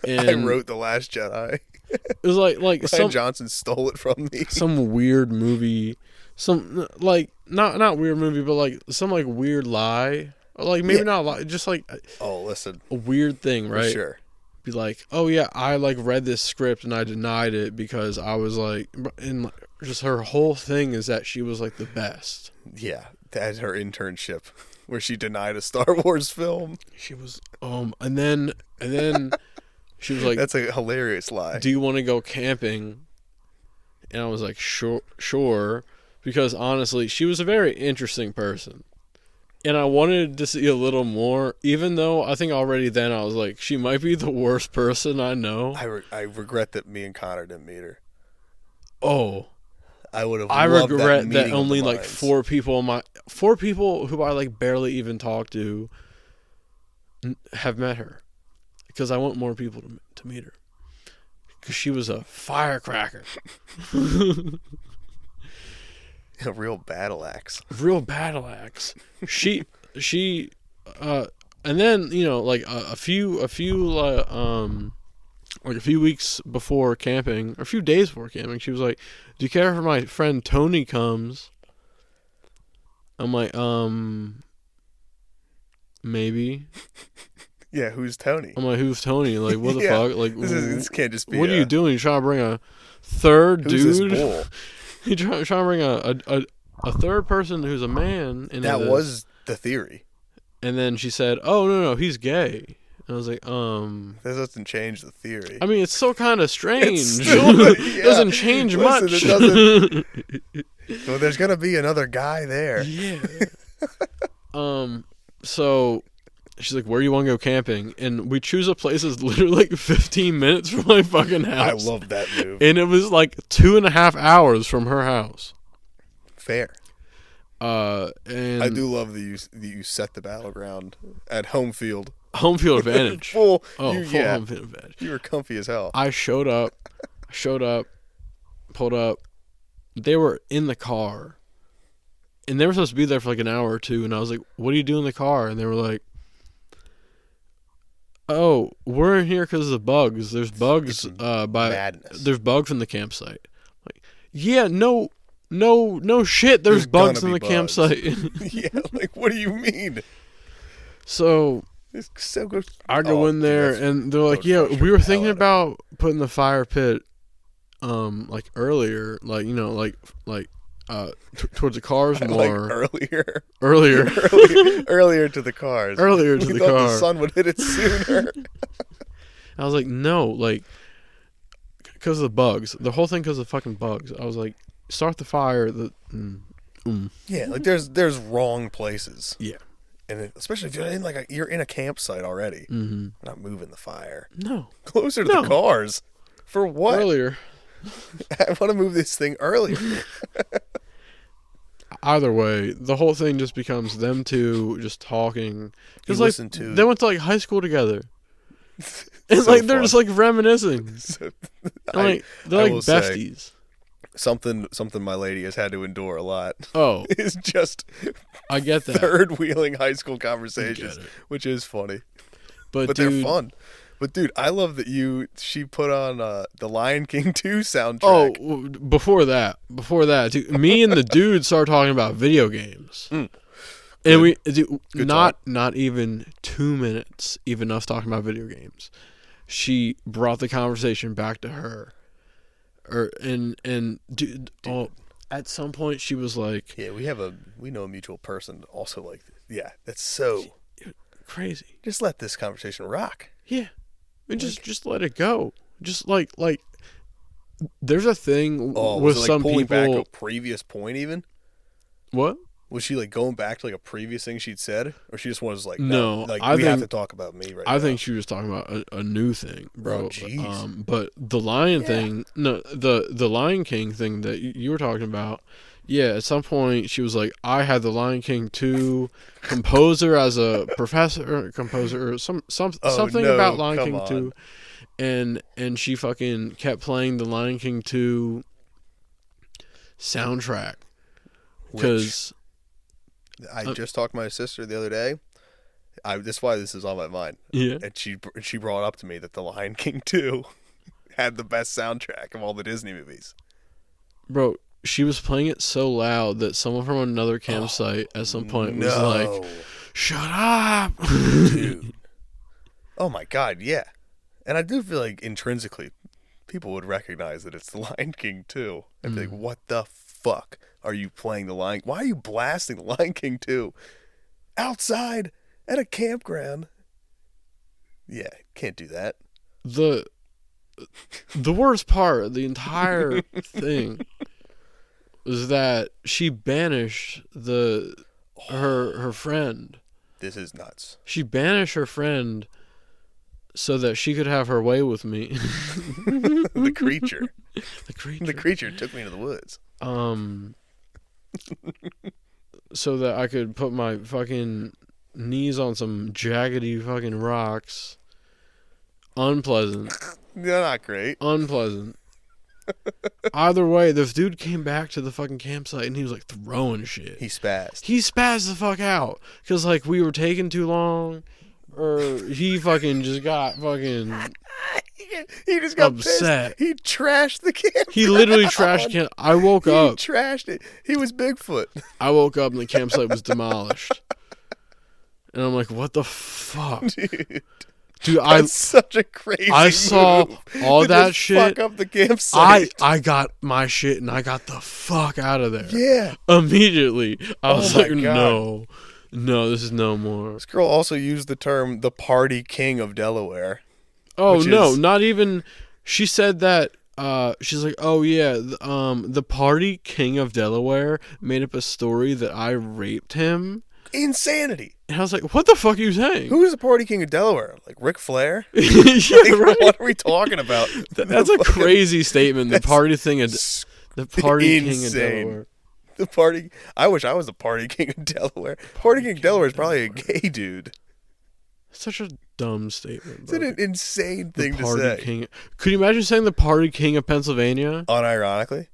And
wrote The Last Jedi.
it was like
Ryan
some
Johnson stole it from me.
some weird movie, some, like, not weird movie, but, like, some, like, weird lie, or, like, maybe not a lie, just, like,
Oh, listen.
a weird thing,
For
right?
sure.
Be like, "Oh yeah, I, like, read this script and I denied it because I was like," and, like, just her whole thing is that she was, like, the best.
Yeah, that's her internship where she denied a Star Wars film.
She was and then she was like,
That's a hilarious lie.
"Do you want to go camping?" And I was like, sure, because honestly, she was a very interesting person. And I wanted to see a little more, even though I think already then I was like, she might be the worst person I know.
I regret that me and Connor didn't meet her.
Oh,
I would have.
I
loved
regret that
meeting of
only
the
like
minds.
4 people who I, like, barely even talk to have met her, because I want more people to meet her, because she was a firecracker.
A real battle axe.
Real battle axe. She and then, you know, like, a few weeks before camping, or a few days before camping, she was like, "Do you care if my friend Tony comes?" I'm like, maybe.
Yeah, who's Tony?
I'm like, "Who's Tony? Like, what the
Yeah,
fuck? Like,
This can't just be.
what are you doing? You trying to bring a third
Who's
dude?
this bull?
You trying to bring a third person who's a man into
That
this?"
was the theory.
And then she said, "Oh, no, he's gay." And I was like,
That doesn't change the theory.
I mean, it's still kind of strange.
still- yeah.
Doesn't change
Listen,
much.
it doesn't- Well, there's gonna be another guy there.
Yeah. So she's like, "Where do you want to go camping?" And we choose a place that's literally like 15 minutes from my fucking
I
house.
love that move.
And it was like 2.5 hours from her house.
Fair.
And
I do love that you set the battleground at home field.
home field advantage.
Full.
Full
Yeah.
home field advantage.
You were comfy as hell.
I showed up, pulled up. They were in the car, and they were supposed to be there for like an hour or two. And I was like, "What do you do in the car?" And they were like, "Oh, we're in here because of the bugs. There's bugs
madness.
There's bugs in the campsite." Like, yeah, no shit. There's bugs in
gonna
the
be bugs.
campsite.
Yeah, like, what do you mean?
So
It's so good.
I go
Oh,
in there,
dude,
and they're like,
would
"Yeah,
frustrate
we were
the
thinking
hell out
about putting the fire pit, like, earlier, like, you know, like towards the cars
like
more
earlier.
earlier,
earlier to the cars.
earlier to
We
the
thought
car."
the sun would hit it sooner.
I was like, "No, like, because of the bugs, the whole thing because of the fucking bugs." I was like, "Start the fire."
Yeah, like there's wrong places.
Yeah.
And especially if you're in you're in a campsite already.
Mm-hmm.
We're not moving the fire
No,
closer to
No.
the cars. For what?
earlier.
I want to move this thing earlier.
Either way, the whole thing just becomes them two just talking.
You
Because, like,
listen to-
they went to, like, high school together. And
So
like they're
fun.
just like reminiscing.
So,
And, like they're
I
like
will say,
besties.
something my lady has had to endure a lot
Oh,
is just
I get that.
third wheeling high school conversations,
it.
which is funny,
But
but
dude,
they're fun. But dude, I love that she put on the Lion King 2 soundtrack.
oh, before that, dude, me and the dude started talking about video games. And we dude,
Good
not even 2 minutes, even us talking about video games. She brought the conversation back to her, and dude, oh, at some point she was like,
Yeah, we know a mutual person also like this. Yeah, that's so
crazy.
just let this conversation rock.
Yeah, and just let it go. Just like there's a thing
Oh,
with
was it like
some
pulling back to
people.
a previous point even?
What?
Was she like going back to like a previous thing she'd said, or she just was like,
No,
like
I
we have
think-
to talk about me right
I
now.
think she was talking about a new thing, bro.
Oh, jeez.
But the Lion thing, no, the Lion King thing that you were talking about, yeah. At some point, she was like, "I had the Lion King 2 composer as a composer, or something
no,
about Lion
come
King
on.
2," and she fucking kept playing the Lion King 2 soundtrack because
I just talked to my sister the other day. That's why this is on my mind.
yeah,
And she brought up to me that the Lion King 2 had the best soundtrack of all the Disney movies.
bro. She was playing it so loud that someone from another campsite at some point was like, "Shut up!"
dude. Oh my god, yeah. And I do feel like intrinsically people would recognize that it's the Lion King 2 and be like, what the fuck are you playing the Lion? Why are you blasting the Lion King 2 outside at a campground? Yeah, can't do that.
the worst part of the entire thing was that she banished her friend.
This is nuts.
She banished her friend so that she could have her way with me.
The creature.
The creature.
The creature took me to the woods.
So that I could put my fucking knees on some jaggedy fucking rocks. Unpleasant.
They're not great.
Unpleasant. Either way, this dude came back to the fucking campsite and he was like throwing shit.
He spazzed.
He spazzed the fuck out because like we were taking too long, or he fucking just got fucking.
He just got
upset.
pissed. He trashed the campground.
He literally trashed camp. I woke
He
up.
trashed it. He was Bigfoot.
I woke up and the campsite was demolished. And I'm like, what the fuck, dude?
That's such a crazy
I saw
move
all
to
that
just
shit.
Fuck up the campsite.
I got my shit and I got the fuck out of there.
Yeah.
Immediately, I was
my
like,
God.
no, this is no more.
This girl also used the term "the party king of Delaware."
Oh
which
no,
is-
not even. She said that. She's like, oh yeah, the party king of Delaware made up a story that I raped him,
Insanity.
and I was like, what the fuck are you saying?
Who is the party king of Delaware? Like Ric Flair?
Yeah,
Like,
right.
What are we talking about?
That's a crazy statement. The
that's
party thing of the party king of
insane.
Delaware.
The party. I wish I was the party king of Delaware. Party king of Delaware is probably a gay dude.
Such a dumb statement.
It's
Bro.
an insane
The
thing to
party
say.
king. Could you imagine saying the party king of Pennsylvania?
Unironically.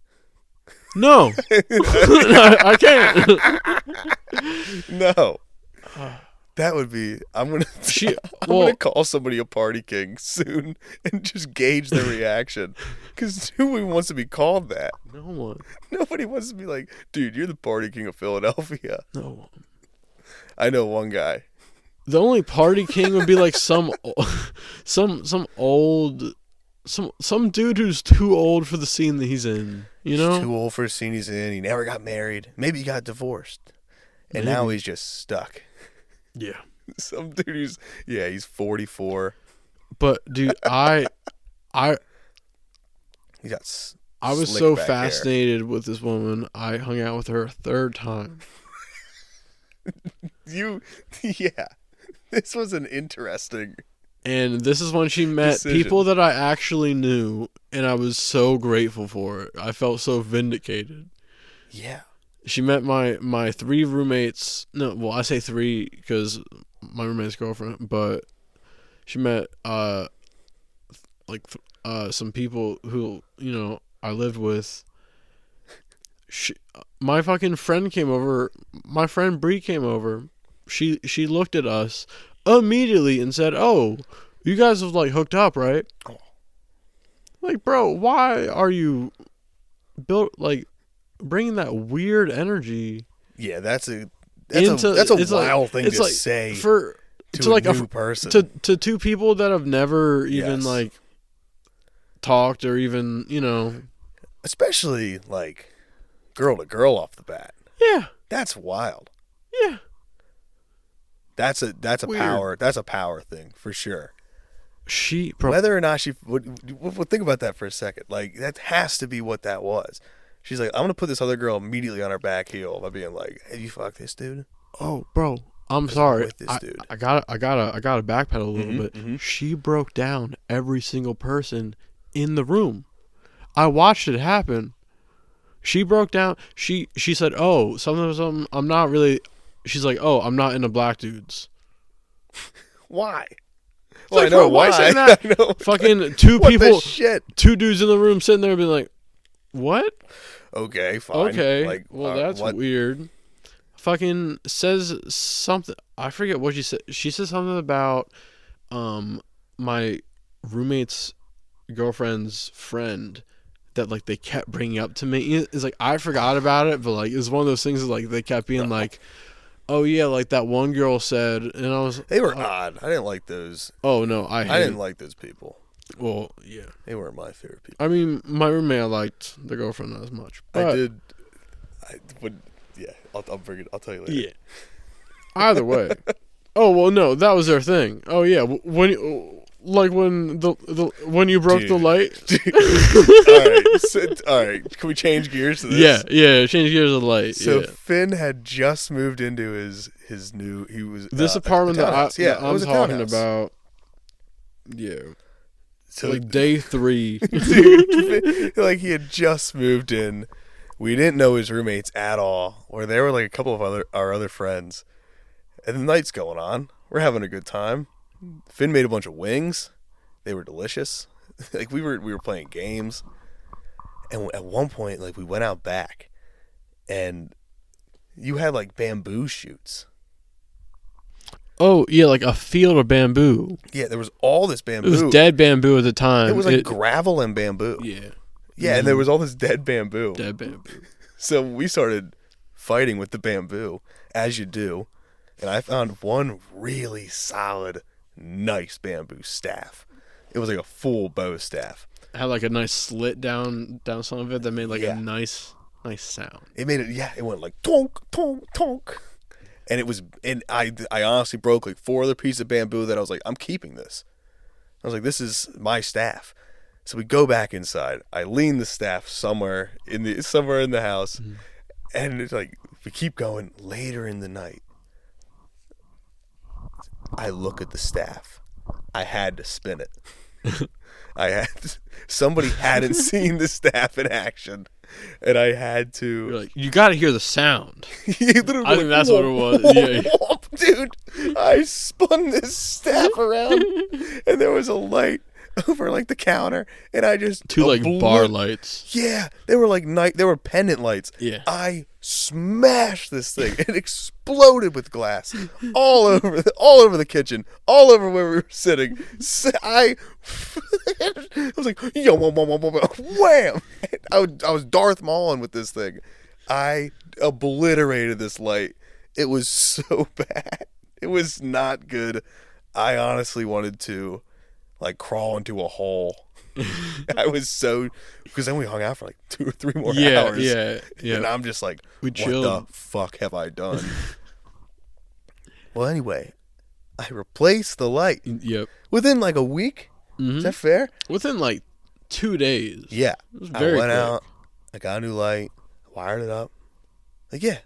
No, I can't.
No. That would be. I'm gonna.
She-
I'm
well-
gonna call somebody a party king soon and just gauge their reaction. Because who wants to be called that?
No one.
Nobody wants to be like, dude, you're the party king of Philadelphia.
No one.
I know one guy.
The only party king would be like some dude who's too old for the scene that he's in. You know?
Too old for the scene he's in. He never got married. Maybe he got divorced, and now he's just stuck.
Yeah.
Some dude who's he's 44.
But dude, I
He got.
was
slick
so
back hair.
fascinated with this woman. I hung out with her a third time.
Yeah. This was an interesting.
And this is when she met
Decision.
people that I actually knew, and I was so grateful for it. I felt so vindicated.
Yeah.
She met my 3 roommates. No, well, I say 3 because my roommate's girlfriend, but She met some people who I lived with. My fucking friend came over. My friend Bree came over. She looked at us immediately and said, "Oh, you guys have like hooked up, right?"
Oh.
Like, bro, why are you bringing that weird energy?
Yeah, that's a
It's
wild thing to
like
say
to
a new person.
to two people that have never even like talked or even
especially like girl to girl off the bat.
Yeah,
That's wild.
yeah.
That's a
Weird.
power thing for sure.
Bro,
Whether or not she would think about that for a second. Like that has to be what that was. She's like, I'm gonna put this other girl immediately on her back heel by being like, "Hey, you fuck this dude."
oh, bro, I'm sorry.
with this dude.
I gotta backpedal a little bit.
mhm.
She broke down every single person in the room. I watched it happen. She broke down. She said, "Oh, something. I'm not really." She's like, "Oh, I'm not into black dudes."
Why?
Well,
I know why.
Saying that?
I know.
Fucking two
What
people,
the shit?
two dudes in the room sitting there being like, "What?
Okay, fine.
Okay,
Like,
well, that's
what?
weird." Fucking says something. I forget what she said. She said something about my roommate's girlfriend's friend that like they kept bringing up to me. It's like I forgot about it, but like it's one of those things that like they kept being like, "Oh yeah, like that one girl said," and I was
They were odd. I didn't like those.
Oh no, I
didn't like those people.
Well, yeah.
They weren't my favorite people.
I mean, my roommate, I liked the girlfriend not as much. But
I did. I would. Yeah, I'll bring it. I'll tell you later.
Yeah. Either way. Oh well, no, that was their thing. Oh yeah, when you broke the
Dude.
light.
All right. Can we change gears to this?
Yeah. Change gears of the light.
So
yeah.
Finn had just moved into his new. He was
This
a
apartment
townhouse.
that I'm
it was a
talking
townhouse.
about. Yeah.
So
Like day 3.
dude, like he had just moved in. We didn't know his roommates at all. Or there were like a couple of our other friends, and the night's going on. We're having a good time. Finn made a bunch of wings. They were delicious. Like we were playing games, and at one point, like we went out back, and you had like bamboo shoots.
Oh yeah, like a field of bamboo.
Yeah, there was all this bamboo.
It was dead bamboo at the time.
It was like gravel and bamboo.
Yeah.
Yeah, and there was all this dead bamboo.
Dead bamboo.
So we started fighting with the bamboo, as you do. And I found one really solid, nice bamboo staff. It was like a full bow staff.
It had like a nice slit down some of it that made like
Yeah.
a nice sound.
It made it, yeah, it went like tonk, tonk, tonk. And I honestly broke like 4 other pieces of bamboo that I was like, I'm keeping this. I was like, this is my staff. So we go back inside. I lean the staff somewhere in the house, and it's like we keep going. Later in the night, I look at the staff. I had to spin it. Somebody hadn't seen the staff in action, and I had to.
You're like, you got to hear the sound.
You literally
I think that's what it was. Yeah.
Dude, I spun this staff around, and there was a light over like the counter, and I just
2 like bar lights.
Yeah, they were like they were pendant lights.
Yeah.
I smashed this thing. It exploded with glass all over the kitchen, all over where we were sitting. I was like, yo, wham! I was Darth Maulin with this thing. I obliterated this light. It was so bad. It was not good. I honestly wanted to like crawl into a hole. I was so, because then we hung out for like 2 or 3 more hours.
Yeah.
And I'm just like,
We
what
chilled.
the fuck have I done? Well, anyway, I replaced the light
Yep.
within like a week. Is that fair?
Within like 2 days.
Yeah.
It was
I
very
went
quick.
out. I got a new light. Wired it up. Like, yeah.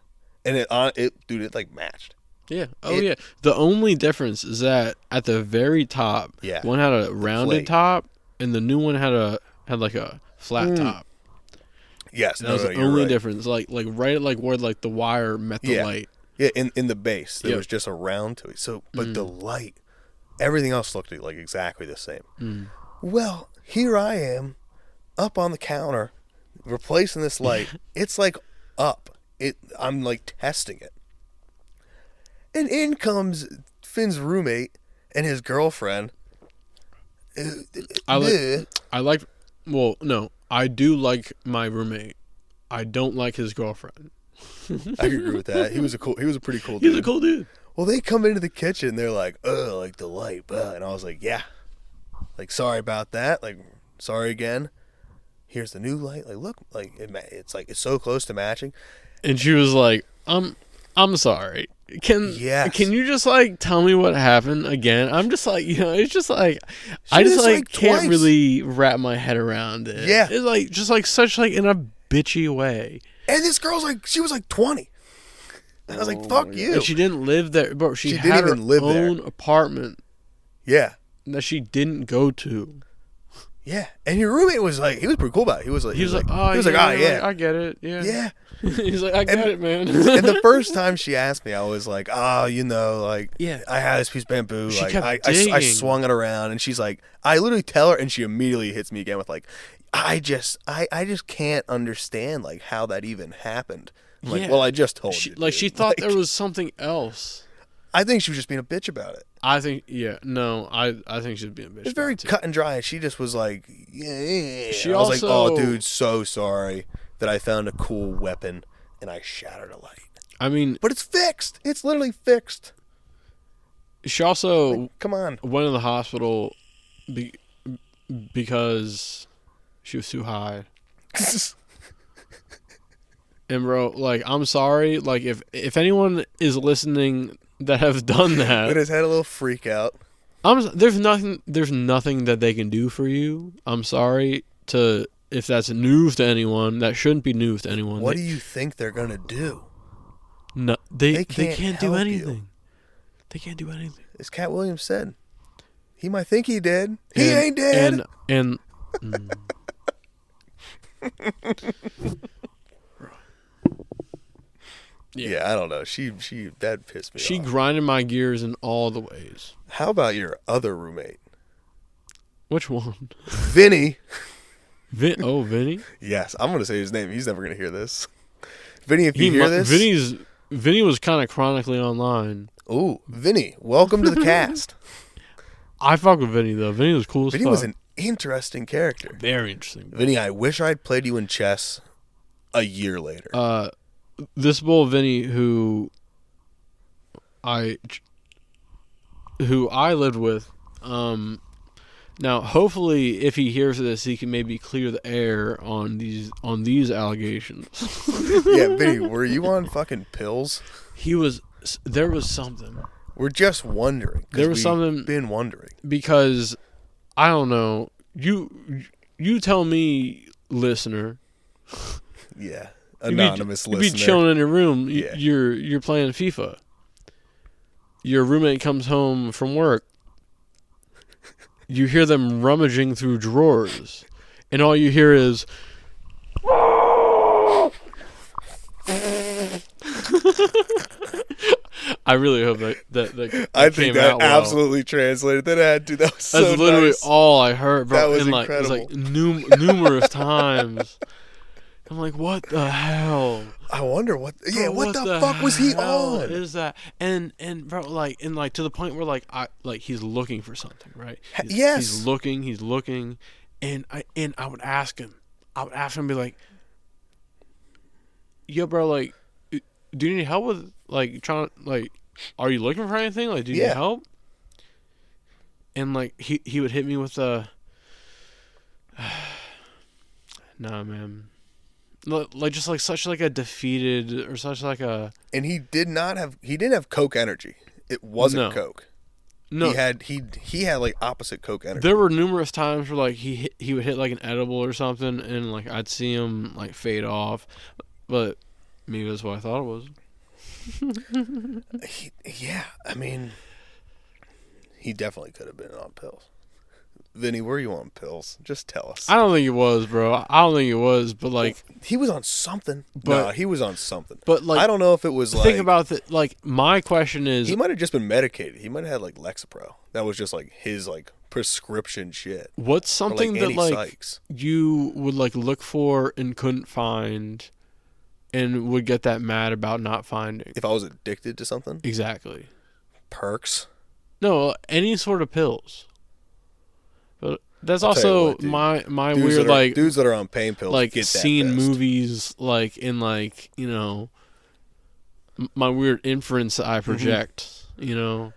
And it like matched.
Yeah. Oh yeah. The only difference is that at the very top,
Yeah.
one had a rounded
plate.
top, and the new one had like a flat top.
Yes.
That was the
you're
only
right.
difference. Like right at like where like the wire met the
Yeah.
light.
Yeah, in the base there
Yep.
was just a round to it. So, but the light, everything else looked like exactly the same.
Mm.
Well, here I am, up on the counter, replacing this light. It's like up. I'm like testing it. And in comes Finn's roommate and his girlfriend.
I do like my roommate. I don't like his girlfriend.
I can agree with that. He was a pretty cool dude.
He's a cool dude.
Well, they come into the kitchen. They're like, "Oh, like the light," and I was like, "Yeah, like sorry about that. Like sorry again. Here's the new light. Like look, like it's so close to matching."
And she was like, I'm sorry. Can you just like tell me what happened again?" I'm just like, it's just like I just like can't
twice.
really wrap my head around it.
Yeah.
It's like just like such like in a bitchy way.
And this girl's like, she was like 20. And I was like, "Fuck you."
And she didn't live there, but she
didn't
had her
even live there.
own apartment
Yeah.
that she didn't go to.
Yeah. And your roommate was like, he was pretty cool about it. He was like, yeah.
I get it. Yeah.
Yeah.
He's like, I get it, man.
And the first time she asked me, I was like, like,
Yeah.
I had this piece of bamboo.
She
Like,
kept
I
digging.
swung it around, and she's like, I literally tell her, and she immediately hits me again with like, I just can't understand like how that even happened. I'm like,
Yeah.
well, I just told you.
Like she
dude.
thought
Like,
there was something else.
I think she was just being a bitch about it.
I think, I think she's being a bitch.
It's very
about it, too.
cut and dry. And she just was like, yeah.
She
I was like,
also-
oh, dude, so sorry that I found a cool weapon and I shattered a light.
I mean,
But it's fixed. It's literally fixed.
she also
Come on.
went to the hospital because she was too high. And bro, like, I'm sorry. Like, if anyone is listening that have done
But
that,
has had a little freak out.
there's nothing that they can do for you. I'm sorry if that's news to anyone. That shouldn't be news to anyone.
What do you think they're gonna do?
No, they
can't
can't do
help you.
anything. They can't do anything.
As Cat Williams said, he might think he did. He ain't dead.
And
yeah, I don't know. She that pissed me
she
off.
grinded my gears in all the ways.
How about your other roommate,
Which one?
Vinny?
Vinny?
Yes, I'm gonna say his name. He's never gonna hear this. Vinny, if you hear this,
Vinny was kind of chronically online.
ooh, Vinny, welcome to the cast.
I fuck with Vinny though. Vinny was cool as
Vinny
fuck.
was an interesting character.
Very interesting.
Vinny, I wish I'd played you in chess a year later.
This bull Vinny who I lived with. Now, hopefully, if he hears this, he can maybe clear the air on these allegations.
Yeah, Vinny, were you on fucking pills?
There was something.
We're just wondering. 'Cause
There was
we've
something-
been wondering.
Because I don't know. You tell me, listener.
Yeah,
You be-
anonymous
you
listener.
be chilling in your room.
Yeah.
You're playing FIFA. Your roommate comes home from work. You hear them rummaging through drawers, and all you hear is. I really hope that
I
came
think that
out well.
absolutely translated. That had to. That was so
That's literally
nice.
all I heard, bro.
That was
and like, it was
incredible.
like numerous times. I'm like, what the hell?
I wonder what. Yeah,
Bro,
what the fuck was he
hell
on?
Is that and bro, like, and like to the point where like he's looking for something, right?
Yes.
He's looking, and I would ask him, be like, yo, bro, like, do you need help with like trying like, are you looking for anything? Like, do you need
Yeah.
help? And like he would hit me with a, nah, man. Like just like such like a defeated or such like a
And he didn't have Coke energy. It wasn't
No.
Coke.
no.
He had like opposite Coke energy.
There were numerous times where like he would hit like an edible or something, and like I'd see him like fade off, but maybe that's what I thought it was.
Yeah, I mean, he definitely could have been on pills. Vinny, were you on pills? Just tell us.
I don't think it was, bro. I don't think it was, but like,
He was on something.
But-
No, he was on something.
but like,
I don't know if it was like...
think about the like. My question is,
He might have just been medicated. He might have had like Lexapro. That was just like his like prescription shit.
what's
Or,
something that like
anti-psychs.
you would like look for and couldn't find, and would get that mad about not finding?
If I was addicted to something,
Exactly.
perks.
No, any sort of pills. But that's
I'll tell you
also
what, dude.
my
Dudes
weird
that are,
like
dudes that are on pain pills
like
get that
seeing
pissed.
movies like in like, you know, my weird inference that I project, you know.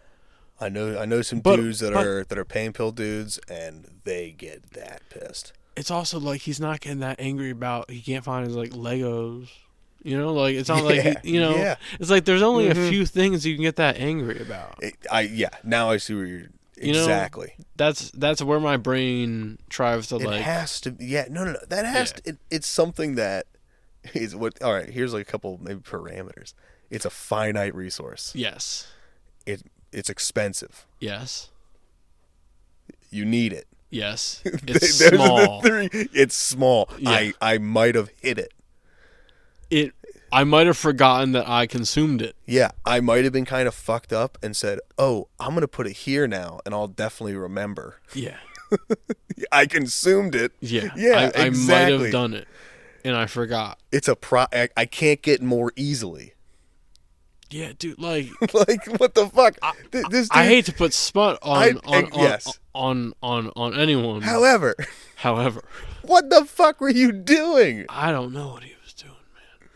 I know some
But-
dudes that
but-
are pain pill dudes, and they get that pissed.
It's also like he's not getting that angry about he can't find his like Legos. You know, like it's not like
Yeah,
he, you know,
yeah.
it's like there's only a few things you can get that angry about.
Now I see where you're
You know,
exactly.
That's where my brain tries to
It
like.
has to. No. That has
Yeah.
to. It's something that is what. All right. Here's like a couple maybe parameters. It's a finite resource.
Yes.
It's expensive.
Yes.
You need it.
Yes. It's
Those are
small.
the three. It's small.
Yeah.
I might have hit it.
I might have forgotten that I consumed it.
Yeah, I might have been kind of fucked up and said, "Oh, I'm gonna put it here now, and I'll definitely remember."
Yeah.
I consumed it.
Yeah.
Yeah,
I might
exactly.
have done it, and I forgot.
It's a I can't get more easily.
Yeah, dude. Like,
Like what the fuck? This dude,
I hate to put smut
yes.
on anyone.
However,
However,
what the fuck were you doing?
I don't know what he was doing, man.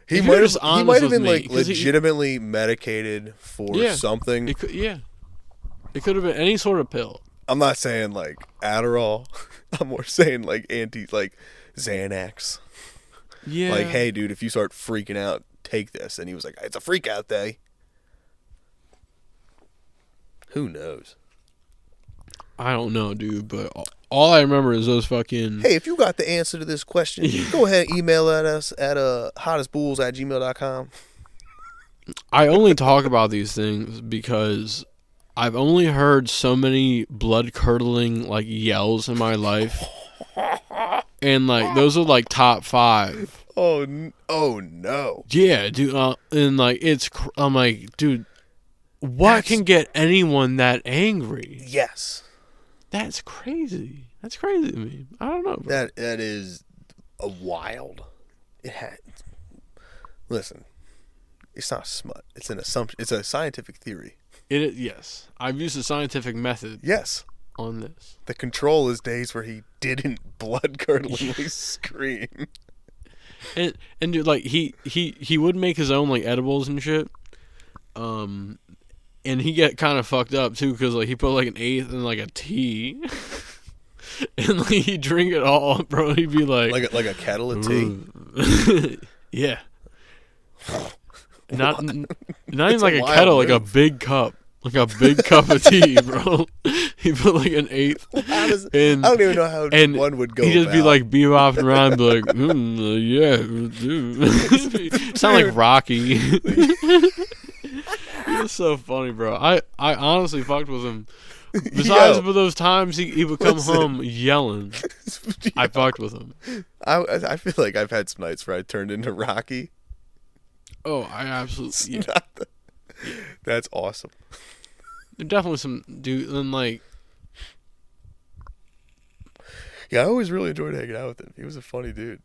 He
If
might
you're
have.
just
He
honest
might have
with
been
me,
like
'cause he-
legitimately medicated for
Yeah.
something.
It could, yeah. It could have been any sort of pill.
I'm not saying like Adderall. I'm more saying like Xanax.
Yeah.
Like, hey, dude, if you start freaking out, take this. And he was like, it's a freak out day. Who knows?
I don't know, dude, but all I remember is those fucking.
Hey, if you got the answer to this question, go ahead and email at us at hottestbulls@gmail.com.
I only talk about these things because I've only heard so many blood curdling like yells in my life, and like those are like top 5.
Oh no.
Yeah, dude. And like I'm like, dude, what can get anyone that angry?
Yes.
That's crazy. That's crazy to me. I don't know, bro.
That is a wild. Listen, it's not smut. It's an assumption. It's a scientific theory.
It is, yes. I've used the scientific method
Yes.
on this.
The control is days where he didn't blood-curdlingly scream.
And dude, like he would make his own like edibles and shit. And he get kind of fucked up too because like he put like an eighth in like a tea, and like he'd drink it all, bro. He'd be like
Like a kettle of tea.
yeah. Not even like a
wild
kettle, like a
move.
big cup. Like a big cup of tea, bro. He put like an eighth.
How does,
And-
I don't even know how
And
one would go.
he'd just be
about.
like bebopping around and be like, yeah, dude. Sound like Rocky. It's so funny, bro. I honestly fucked with him. Besides
Yo.
for those times he would come
Listen.
home yelling, I fucked with him.
I feel like I've had some nights where I turned into Rocky.
Oh, I absolutely. Yeah.
That's awesome.
There's definitely some dude, and like,
Yeah, I always really enjoyed hanging out with him. He was a funny dude.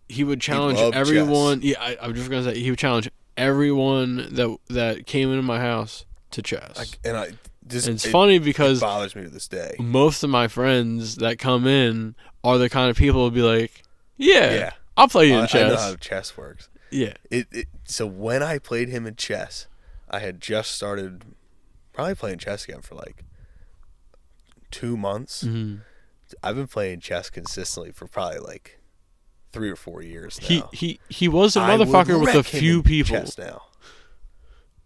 he would challenge
loved
everyone. Yeah, I'm just gonna say he would challenge everyone that came into my house to chess.
And
It's funny because
it bothers me to this day.
most of my friends that come in are the kind of people who would be like, yeah, I'll play you in
I know
chess.
how chess works.
Yeah.
So when I played him in chess, I had just started probably playing chess again for like 2 months.
Mm-hmm.
I've been playing chess consistently for probably like 3 or 4 years now.
He was a
I would
motherfucker with a
wreck him
few
in
people.
chess now.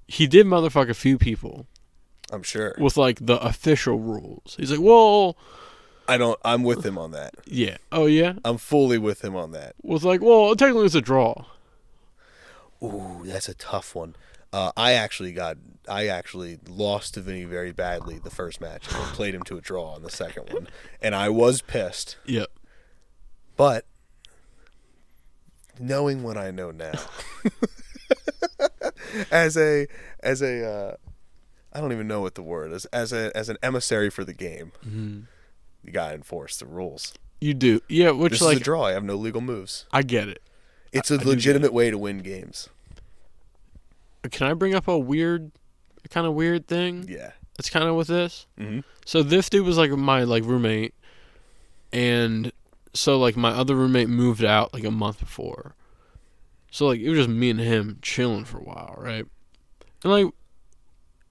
He did motherfuck a few people
I'm sure.
with like the official rules. He's like, well,
I'm with him on that.
yeah. Oh yeah.
I'm fully with him on that.
Was like, well, technically it's a draw.
Ooh, that's a tough one. I actually lost to Vinny very badly the first match and then played him to a draw on the second one, and I was pissed.
Yep.
But knowing what I know now, as a I don't even know what the word is, as an emissary for the game, you gotta enforce the rules.
You do, yeah. Which
This
like
is a draw. I have no legal moves.
I get it.
It's
I
a
do get
legitimate way to win games.
Can I bring up a kind of weird thing?
Yeah.
It's kind of with this.
Mm-hmm.
So this dude was like my like roommate, and so like my other roommate moved out like a month before. So like it was just me and him chilling for a while, right? And like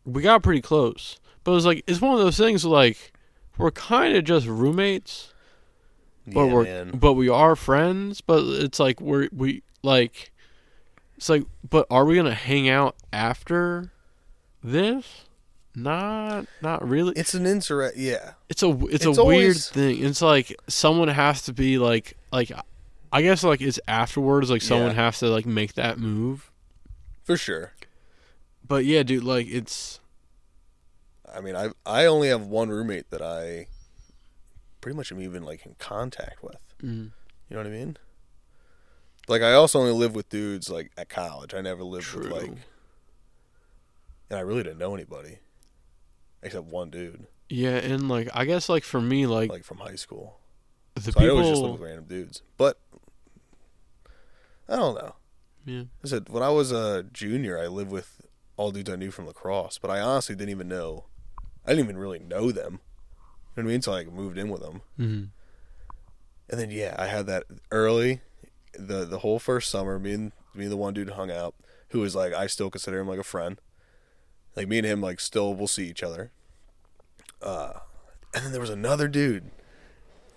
we got pretty close, but it was like it's one of those things like we're kind of just roommates, but
Yeah,
we are friends. But it's like we like it's like, but are we gonna hang out after this? Not really.
It's an yeah.
It's a weird
always
thing. It's like someone has to be like I guess like it's afterwards like someone
Yeah.
has to like make that move.
For sure.
But yeah, dude, like it's
I mean, I only have one roommate that I pretty much am even like in contact with.
mm,
You know what I mean? Like I also only live with dudes like at college. I never lived
True.
with like, and I really didn't know anybody except one dude
yeah, and like I guess like for me like
like from high school.
the
So I always just live
people
with random dudes. But I don't know.
yeah.
I said when I was a junior, I lived with all dudes I knew from lacrosse, but I honestly didn't even know. I didn't even really know them. You know what I mean? Until I moved in with them.
Mm-hmm.
And then yeah, I had that early, the whole first summer. Me and the one dude hung out, who was like I still consider him like a friend. Like me and him like still will see each other. And then there was another dude.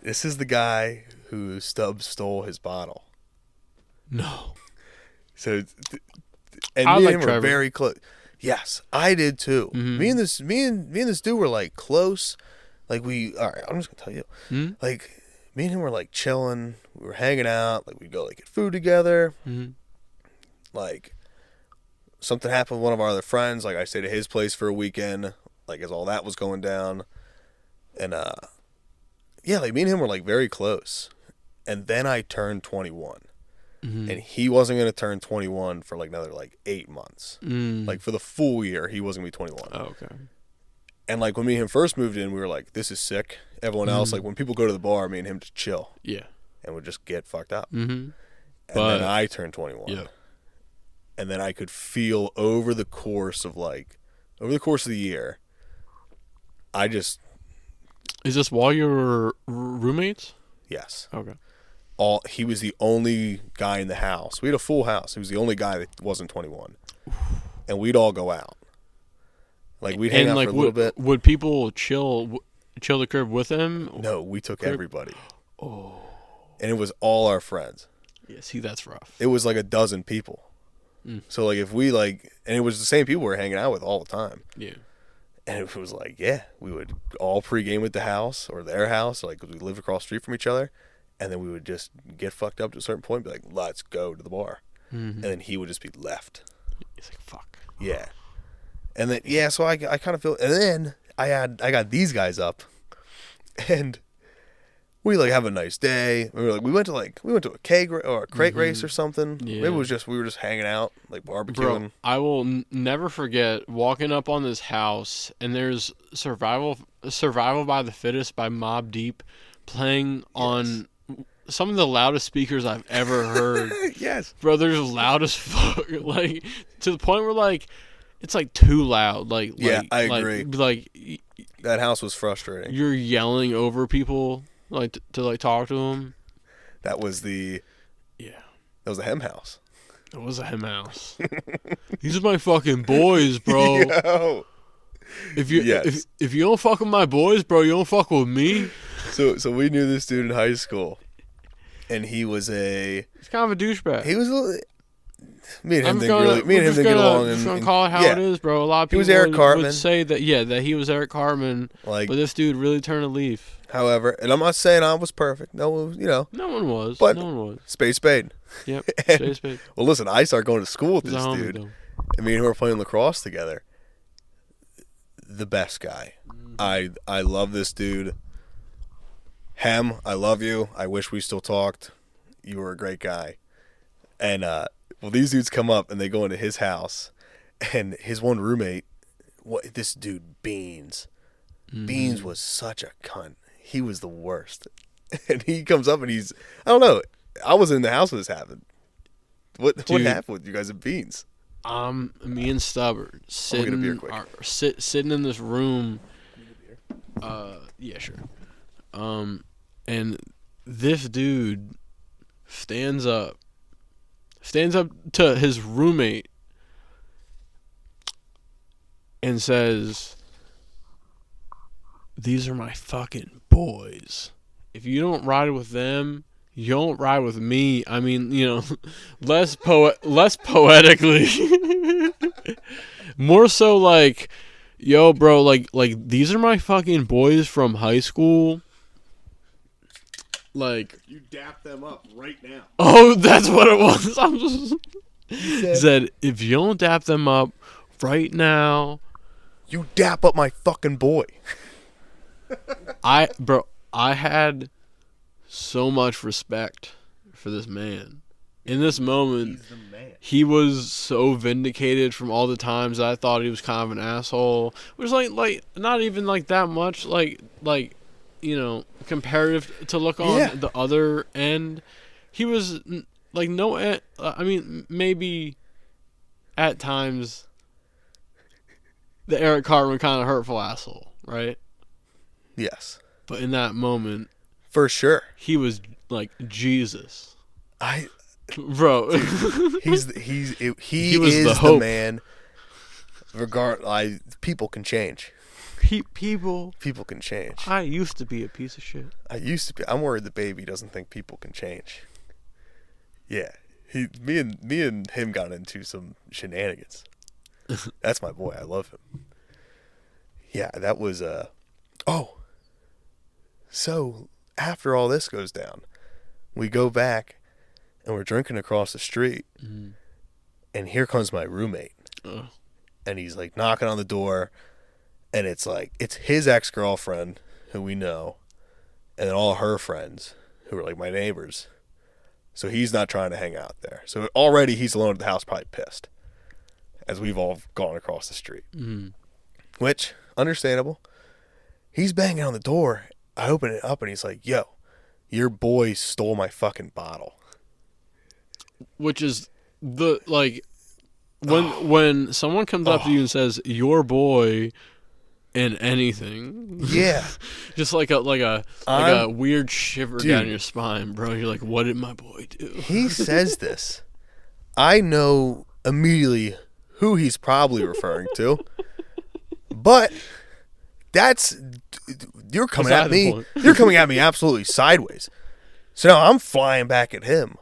This is the guy who Stubbs stole his bottle.
No.
So, and
I
me
like
and him
Trevor.
were very close. Yes, I did too.
Mhm.
Me and this dude were like close. Like all right, I'm just gonna tell you.
Hmm?
Like me and him were like chilling. We were hanging out. Like we'd go like get food together.
Mm-hmm.
Like something happened with one of our other friends. Like I stayed at his place for a weekend. Like as all that was going down, and yeah, like me and him were like very close. And then I turned 21.
Mm-hmm.
And he wasn't going to turn 21 for like another like 8 months.
Mm.
Like for the full year, he wasn't going to be 21.
Oh, okay.
And like when me and him first moved in, we were like, this is sick. Everyone else, like when people go to the bar, me and him just chill
Yeah.
and would just get fucked up.
Mm-hmm.
And
But-
then I turned 21.
Yeah.
And then I could feel over the course of the year,
Is this while you were roommates?
yes.
Okay.
He was the only guy in the house. We had a full house. He was the only guy that wasn't 21. And we'd all go out. Like we'd hang out for a little bit.
Would people chill the crib with him?
No, we took
Crib?
everybody.
Oh.
And it was all our friends.
Yeah, see, that's rough.
It was like a dozen people.
Mm.
So like if we like, and it was the same people we were hanging out with all the time.
Yeah.
And it was like, yeah, we would all pregame at the house or their house, like 'cause we lived across the street from each other. And then we would just get fucked up to a certain point, be like, let's go to the bar.
Mm-hmm.
And then he would just be left.
It's like, fuck.
Yeah. And then, yeah, so I kind of feel, and then I got these guys up and we like have a nice day. We went to a keg or a crate race or something.
Yeah.
Maybe it was we were just hanging out, like barbecuing.
Bro, I will never forget walking up on this house and there's Survival by the Fittest by Mobb Deep playing on some of the loudest speakers I've ever heard.
Yes.
Bro, they're just loud as fuck. Like to the point where like it's like too loud.
Yeah, I agree.
Like
That house was frustrating.
you're yelling over people like to like talk to them.
That was the hem house.
It was a him house. These are my fucking boys, bro.
Yo.
If you
Yes.
if you don't fuck with my boys, bro, you don't fuck with me.
So we knew this dude in high school, and he was
He's kind of a douchebag.
me and him didn't get along.
I'm just gonna
and
call it how
yeah.
it is, bro. A lot of
He
people
was Eric Cartman.
would say that he was Eric Cartman,
Like,
but this dude really turned a leaf.
however, and I'm not saying I was perfect. No,
No one was.
But-
no one was.
spade.
Yep.
And-
Stay spade.
Well, listen, I started going to school with
He's a
this
homie,
dude,
though.
and me and him were playing lacrosse together. The best guy. I love this dude. Hem, I love you. I wish we still talked. You were a great guy. And these dudes come up and they go into his house, and his one roommate, this dude Beans. Beans was such a cunt. He was the worst. And he comes up and he's, I don't know. I was in the house when this happened. What happened with you guys at Beans?
Me and Stubber
I'll get a beer quick.
sitting in this room. Yeah, sure. And this dude stands up to his roommate and says, "These are my fucking boys. If you don't ride with them, you don't ride with me." I mean, less poetically, more so like, "Yo, bro, like these are my fucking boys from high school." Like,
You dap them up right now.
oh, that's what it was. He said, "If you don't dap them up right now,"
You dap up my fucking boy.
I had so much respect for this man. In this moment,
the man.
he was so vindicated from all the times that I thought he was kind of an asshole. Which like not even like that much like comparative to look on
Yeah.
the other end. He was like I mean, maybe at times the Eric Cartman kind of hurtful asshole, right?
Yes.
But in that moment,
For sure.
he was like Jesus,
I
bro.
he
was
is
the
the
hope.
man. People can change.
People.
People can change.
I used to be a piece of shit.
I used to be. I'm worried the baby doesn't think people can change. Yeah, me and him got into some shenanigans. That's my boy. I love him. Yeah, that was So after all this goes down, we go back and we're drinking across the street, and here comes my roommate, and he's like knocking on the door, and it's his ex-girlfriend who we know, and then all her friends who are like my neighbors. So he's not trying to hang out there. So already he's alone at the house, probably pissed, as we've all gone across the street. Which, understandable. He's banging on the door. I open it up and he's like, "Yo, your boy stole my fucking bottle."
Which is the like when someone comes up to you and says your boy in anything,
Yeah.
just like a weird shiver down your spine, bro. You're like, what did my boy do?
He says this. I know immediately who he's probably referring to. But you're coming
Beside
at
the
me.
point.
You're coming at me absolutely sideways. So now I'm flying back at him.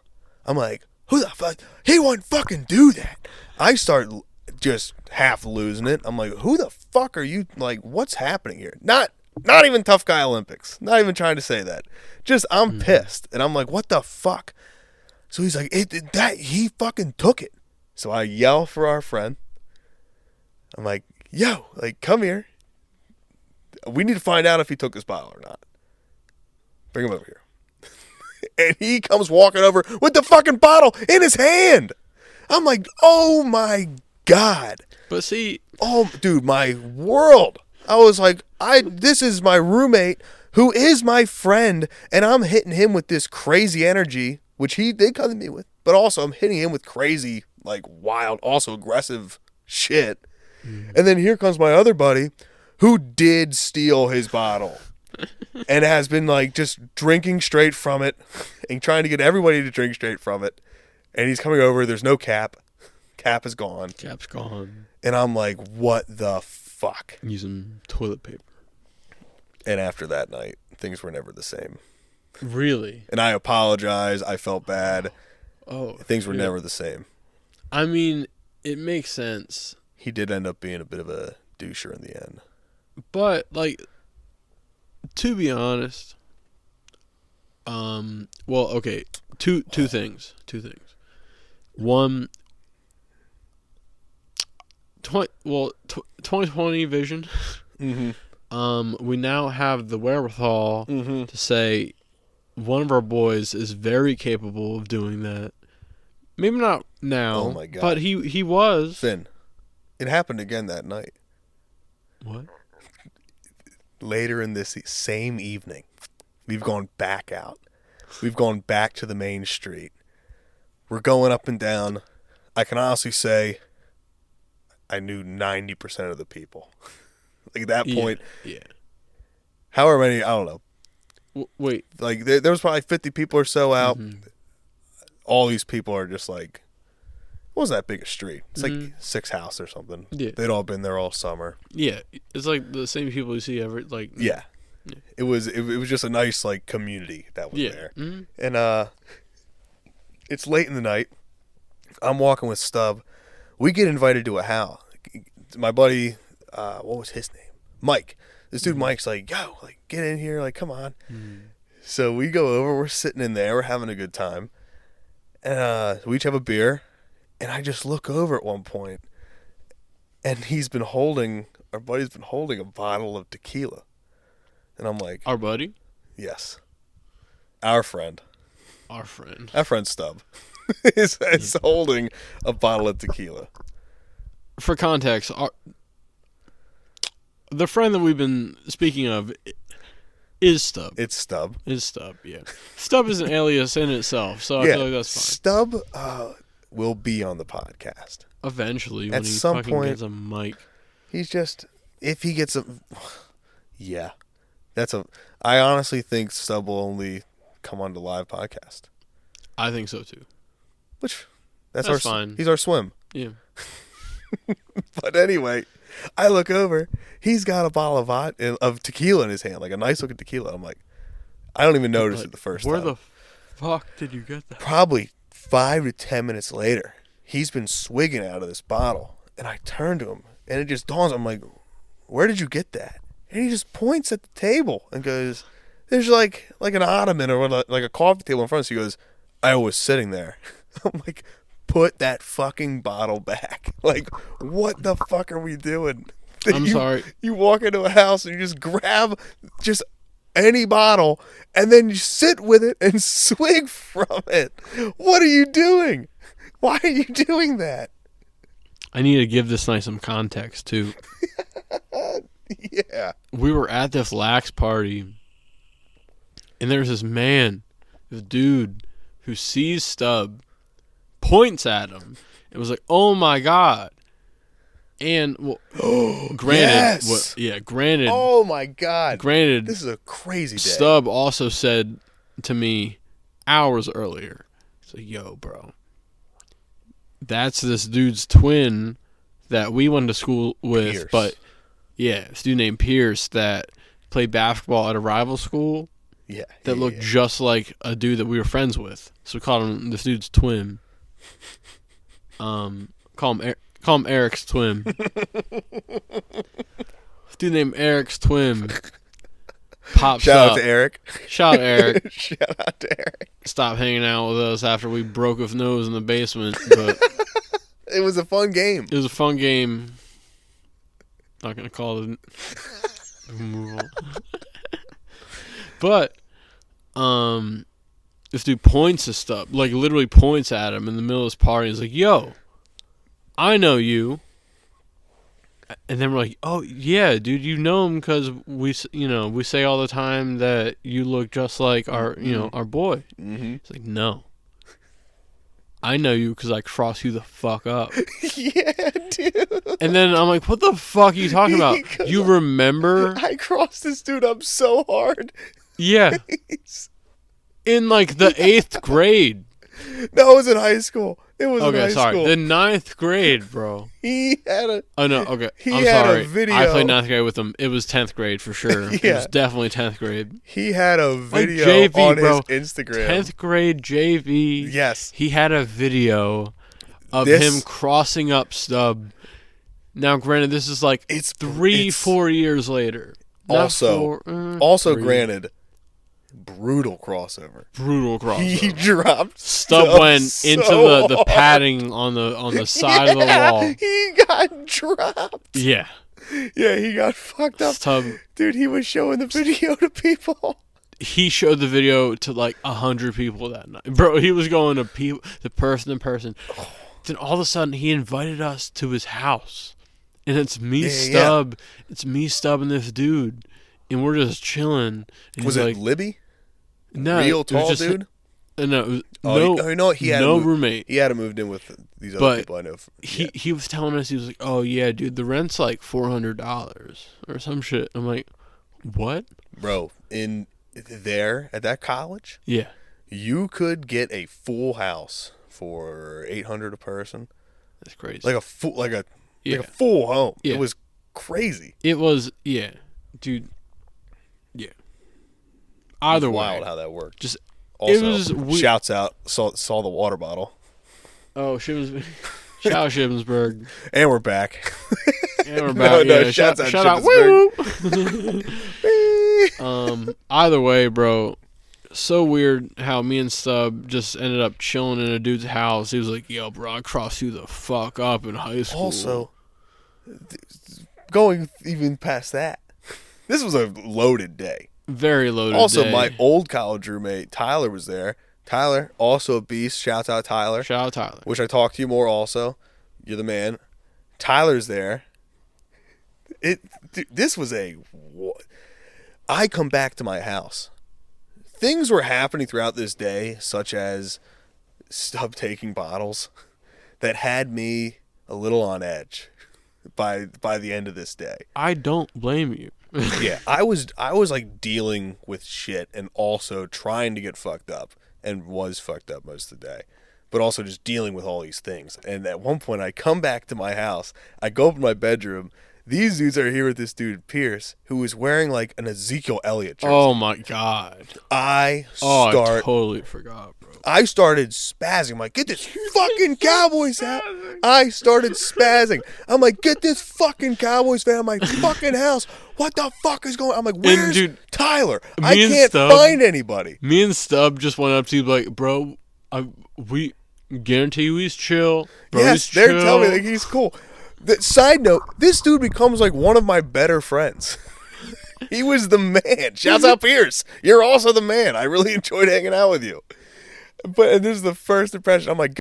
I'm like, who the fuck? He wouldn't fucking do that. I start just half losing it. I'm like, who the fuck are you? Like, what's happening here? Not even Tough Guy Olympics. Not even trying to say that. Just I'm pissed. And I'm like, what the fuck? So he's like, he fucking took it. So I yell for our friend. I'm like, yo, like, come here. We need to find out if he took this bottle or not. Bring him over here. And he comes walking over with the fucking bottle in his hand. I'm like, oh my God.
But see,
Oh, dude, my world. I was like, this is my roommate who is my friend, and I'm hitting him with this crazy energy, which he did come to me with, but also I'm hitting him with crazy, like wild, also aggressive shit. And then here comes my other buddy who did steal his bottle and has been like just drinking straight from it and trying to get everybody to drink straight from it. And he's coming over. There's no cap. Cap is gone.
Cap's gone.
And I'm like, what the fuck?
Using toilet paper.
And after that night, things were never the same.
Really?
And I apologize. I felt bad.
Oh.
Things were never the same.
I mean, it makes sense.
He did end up being a bit of a doucher in the end.
But, like, to be honest, well, okay, two things. One, 2020 vision. We now have the wherewithal to say one of our boys is very capable of doing that. Maybe not now.
Oh my God.
But he was.
Finn, it happened again that night.
What?
Later in this same evening, we've gone back out. We've gone back to the main street. We're going up and down. I can honestly say I knew 90% of the people. Like at that point.
Yeah.
However many, I don't know.
Wait.
Like there was probably 50 people or so out. All these people are just like, what was that big a street? It's like 6 houses or something.
Yeah.
They'd all been there all summer.
Yeah. It's like the same people you see every, like.
Yeah. It was just a nice like community that was there. And it's late in the night. I'm walking with Stub. We get invited to a house. My buddy, what was his name? Mike. This dude Mike's like, yo, like get in here, like come on. So we go over, we're sitting in there, we're having a good time. And we each have a beer, and I just look over at one point, and our buddy's been holding a bottle of tequila. And I'm like...
Our buddy?
Yes. Our friend.
Our friend
Stub is holding a bottle of tequila.
For context, the friend that we've been speaking of is Stub.
It's Stub.
Is Stub, yeah. Stub is an alias in itself, so I feel like that's fine.
Stub will be on the podcast.
Eventually,
At
when he
some
fucking
point,
gets a mic.
He's just... If he gets a... Yeah. I honestly think Stub will only come on the live podcast.
I think so, too.
Which... That's
fine.
He's our swim.
Yeah.
But anyway... I look over. He's got a bottle of tequila in his hand, like a nice looking tequila. I'm like, I don't even notice it the first time.
Where the fuck did you get that?
Probably 5 to 10 minutes later, he's been swigging out of this bottle, and I turn to him, and it just dawns. I'm like, where did you get that? And he just points at the table and goes, "There's like an ottoman or like a coffee table in front of us." He goes, "I was sitting there." I'm like, put that fucking bottle back. Like, what the fuck are we doing?
I'm sorry.
You walk into a house and you just grab just any bottle and then you sit with it and swig from it. What are you doing? Why are you doing that?
I need to give this night some context, too.
Yeah.
We were at this lax party, and there's this dude, who sees Stub, points at him, and was like, "Oh my god!" And granted,
yes!
Granted.
Oh my god!
Granted,
this is a crazy day.
Stub also said to me hours earlier, "He's like, yo, bro, that's this dude's twin that we went to school with,
Pierce.
But yeah, this dude named Pierce that played basketball at a rival school."
Yeah.
That looked just like a dude that we were friends with. So we called him this dude's twin. Call him Eric's twin. This dude named Eric's twin pops
Shout
up.
out to Eric.
Shout out Eric.
Shout out to Eric.
Stopped hanging out with us after we broke his nose in the basement. But
it was a fun game.
It was a fun game. Not going to call it. Move on. But, this dude points at Stub, like literally points at him in the middle of this party. He's like, "Yo, I know you." And then we're like, "Oh yeah, dude, you know him because we say all the time that you look just like our boy."
Mm-hmm.
He's like, "No, I know you because I cross you the fuck up."
Yeah, dude.
And then I'm like, "What the fuck are you talking about? You remember?"
I crossed this dude up so hard.
Yeah. In like the 8th grade.
No, it was in high school. It was in high school.
The 9th grade, bro.
He had a...
Oh, no, okay.
I'm sorry.
A video. I played 9th grade with him. It was 10th grade for sure.
Yeah.
It was definitely 10th grade.
He had a video
like JV,
on
bro.
his Instagram.
10th grade JV.
Yes.
He had a video of him crossing up Stub. Now, granted, this is like 4 years later.
Also, granted, brutal crossover.
Brutal
He
crossover.
dropped.
Stubb went
so
into the
hard.
padding on the side of the wall.
He got dropped.
Yeah.
Yeah, he got fucked up.
Stubb,
Dude, he was showing the video to people.
he showed the video to like 100 people that night. Bro, he was going to people, to person. Then all of a sudden, he invited us to his house. And it's me,
Yeah.
Stubb. It's me, Stubb, and this dude. And we're just chilling. And
Was
he's
it
like,
Libby?
no,
Real
it was
tall
just-
dude?
No, it was,
Oh,
no,
you know what? He had
no
moved,
roommate.
He had moved in with these other
But
people I know.
He was telling us, he was like, oh, yeah, dude, the rent's like $400 or some shit. I'm like, what?
Bro, in there at that college,
Yeah.
you could get a full house for $800 a person.
That's crazy.
Like a full, like a
Yeah.
full home.
Yeah.
It was crazy.
It was, yeah. Dude, yeah. Either
It was
way.
wild how that worked.
Just,
Also,
it was we-
shouts out, saw the water bottle.
Oh, Shippensburg. Shout out Shippensburg.
And we're back.
And we're back.
No,
Yeah,
shouts
shout
out
out. Woo! Either way, bro. So weird how me and Stubb just ended up chilling in a dude's house. He was like, yo, bro, I crossed you the fuck up in high school.
Also, going even past that, this was a loaded day.
very loaded
Also,
day.
my old college roommate, Tyler, was there. Tyler, also a beast. Shouts out Tyler.
Shout out Tyler.
Wish I talked to you more also. You're the man. Tyler's there. Dude, this was I come back to my house. Things were happening throughout this day, such as Stubb taking bottles, that had me a little on edge by the end of this day.
I don't blame you.
Yeah, I was like dealing with shit and also trying to get fucked up, and was fucked up most of the day, but also just dealing with all these things. And at one point I come back to my house, I go up in my bedroom, these dudes are here with this dude Pierce, who was wearing like an Ezekiel Elliott jersey.
Oh, my God.
I
I totally forgot, bro.
I started spazzing. I'm like, get this fucking Cowboys hat. I started spazzing. I'm like, get this fucking Cowboys fan out of my fucking house. What the fuck is going on? I'm like, where's
dude,
Tyler? I
me and
can't
Stubb-
find anybody.
Me and Stubb just went up to you like, bro, we guarantee you he's chill. Bro,
Yes,
he's
they're
chill.
telling me like he's cool. Side note, this dude becomes like one of my better friends. He was the man. Shouts out Pierce. You're also the man. I really enjoyed hanging out with you. But this is the first impression. I'm like,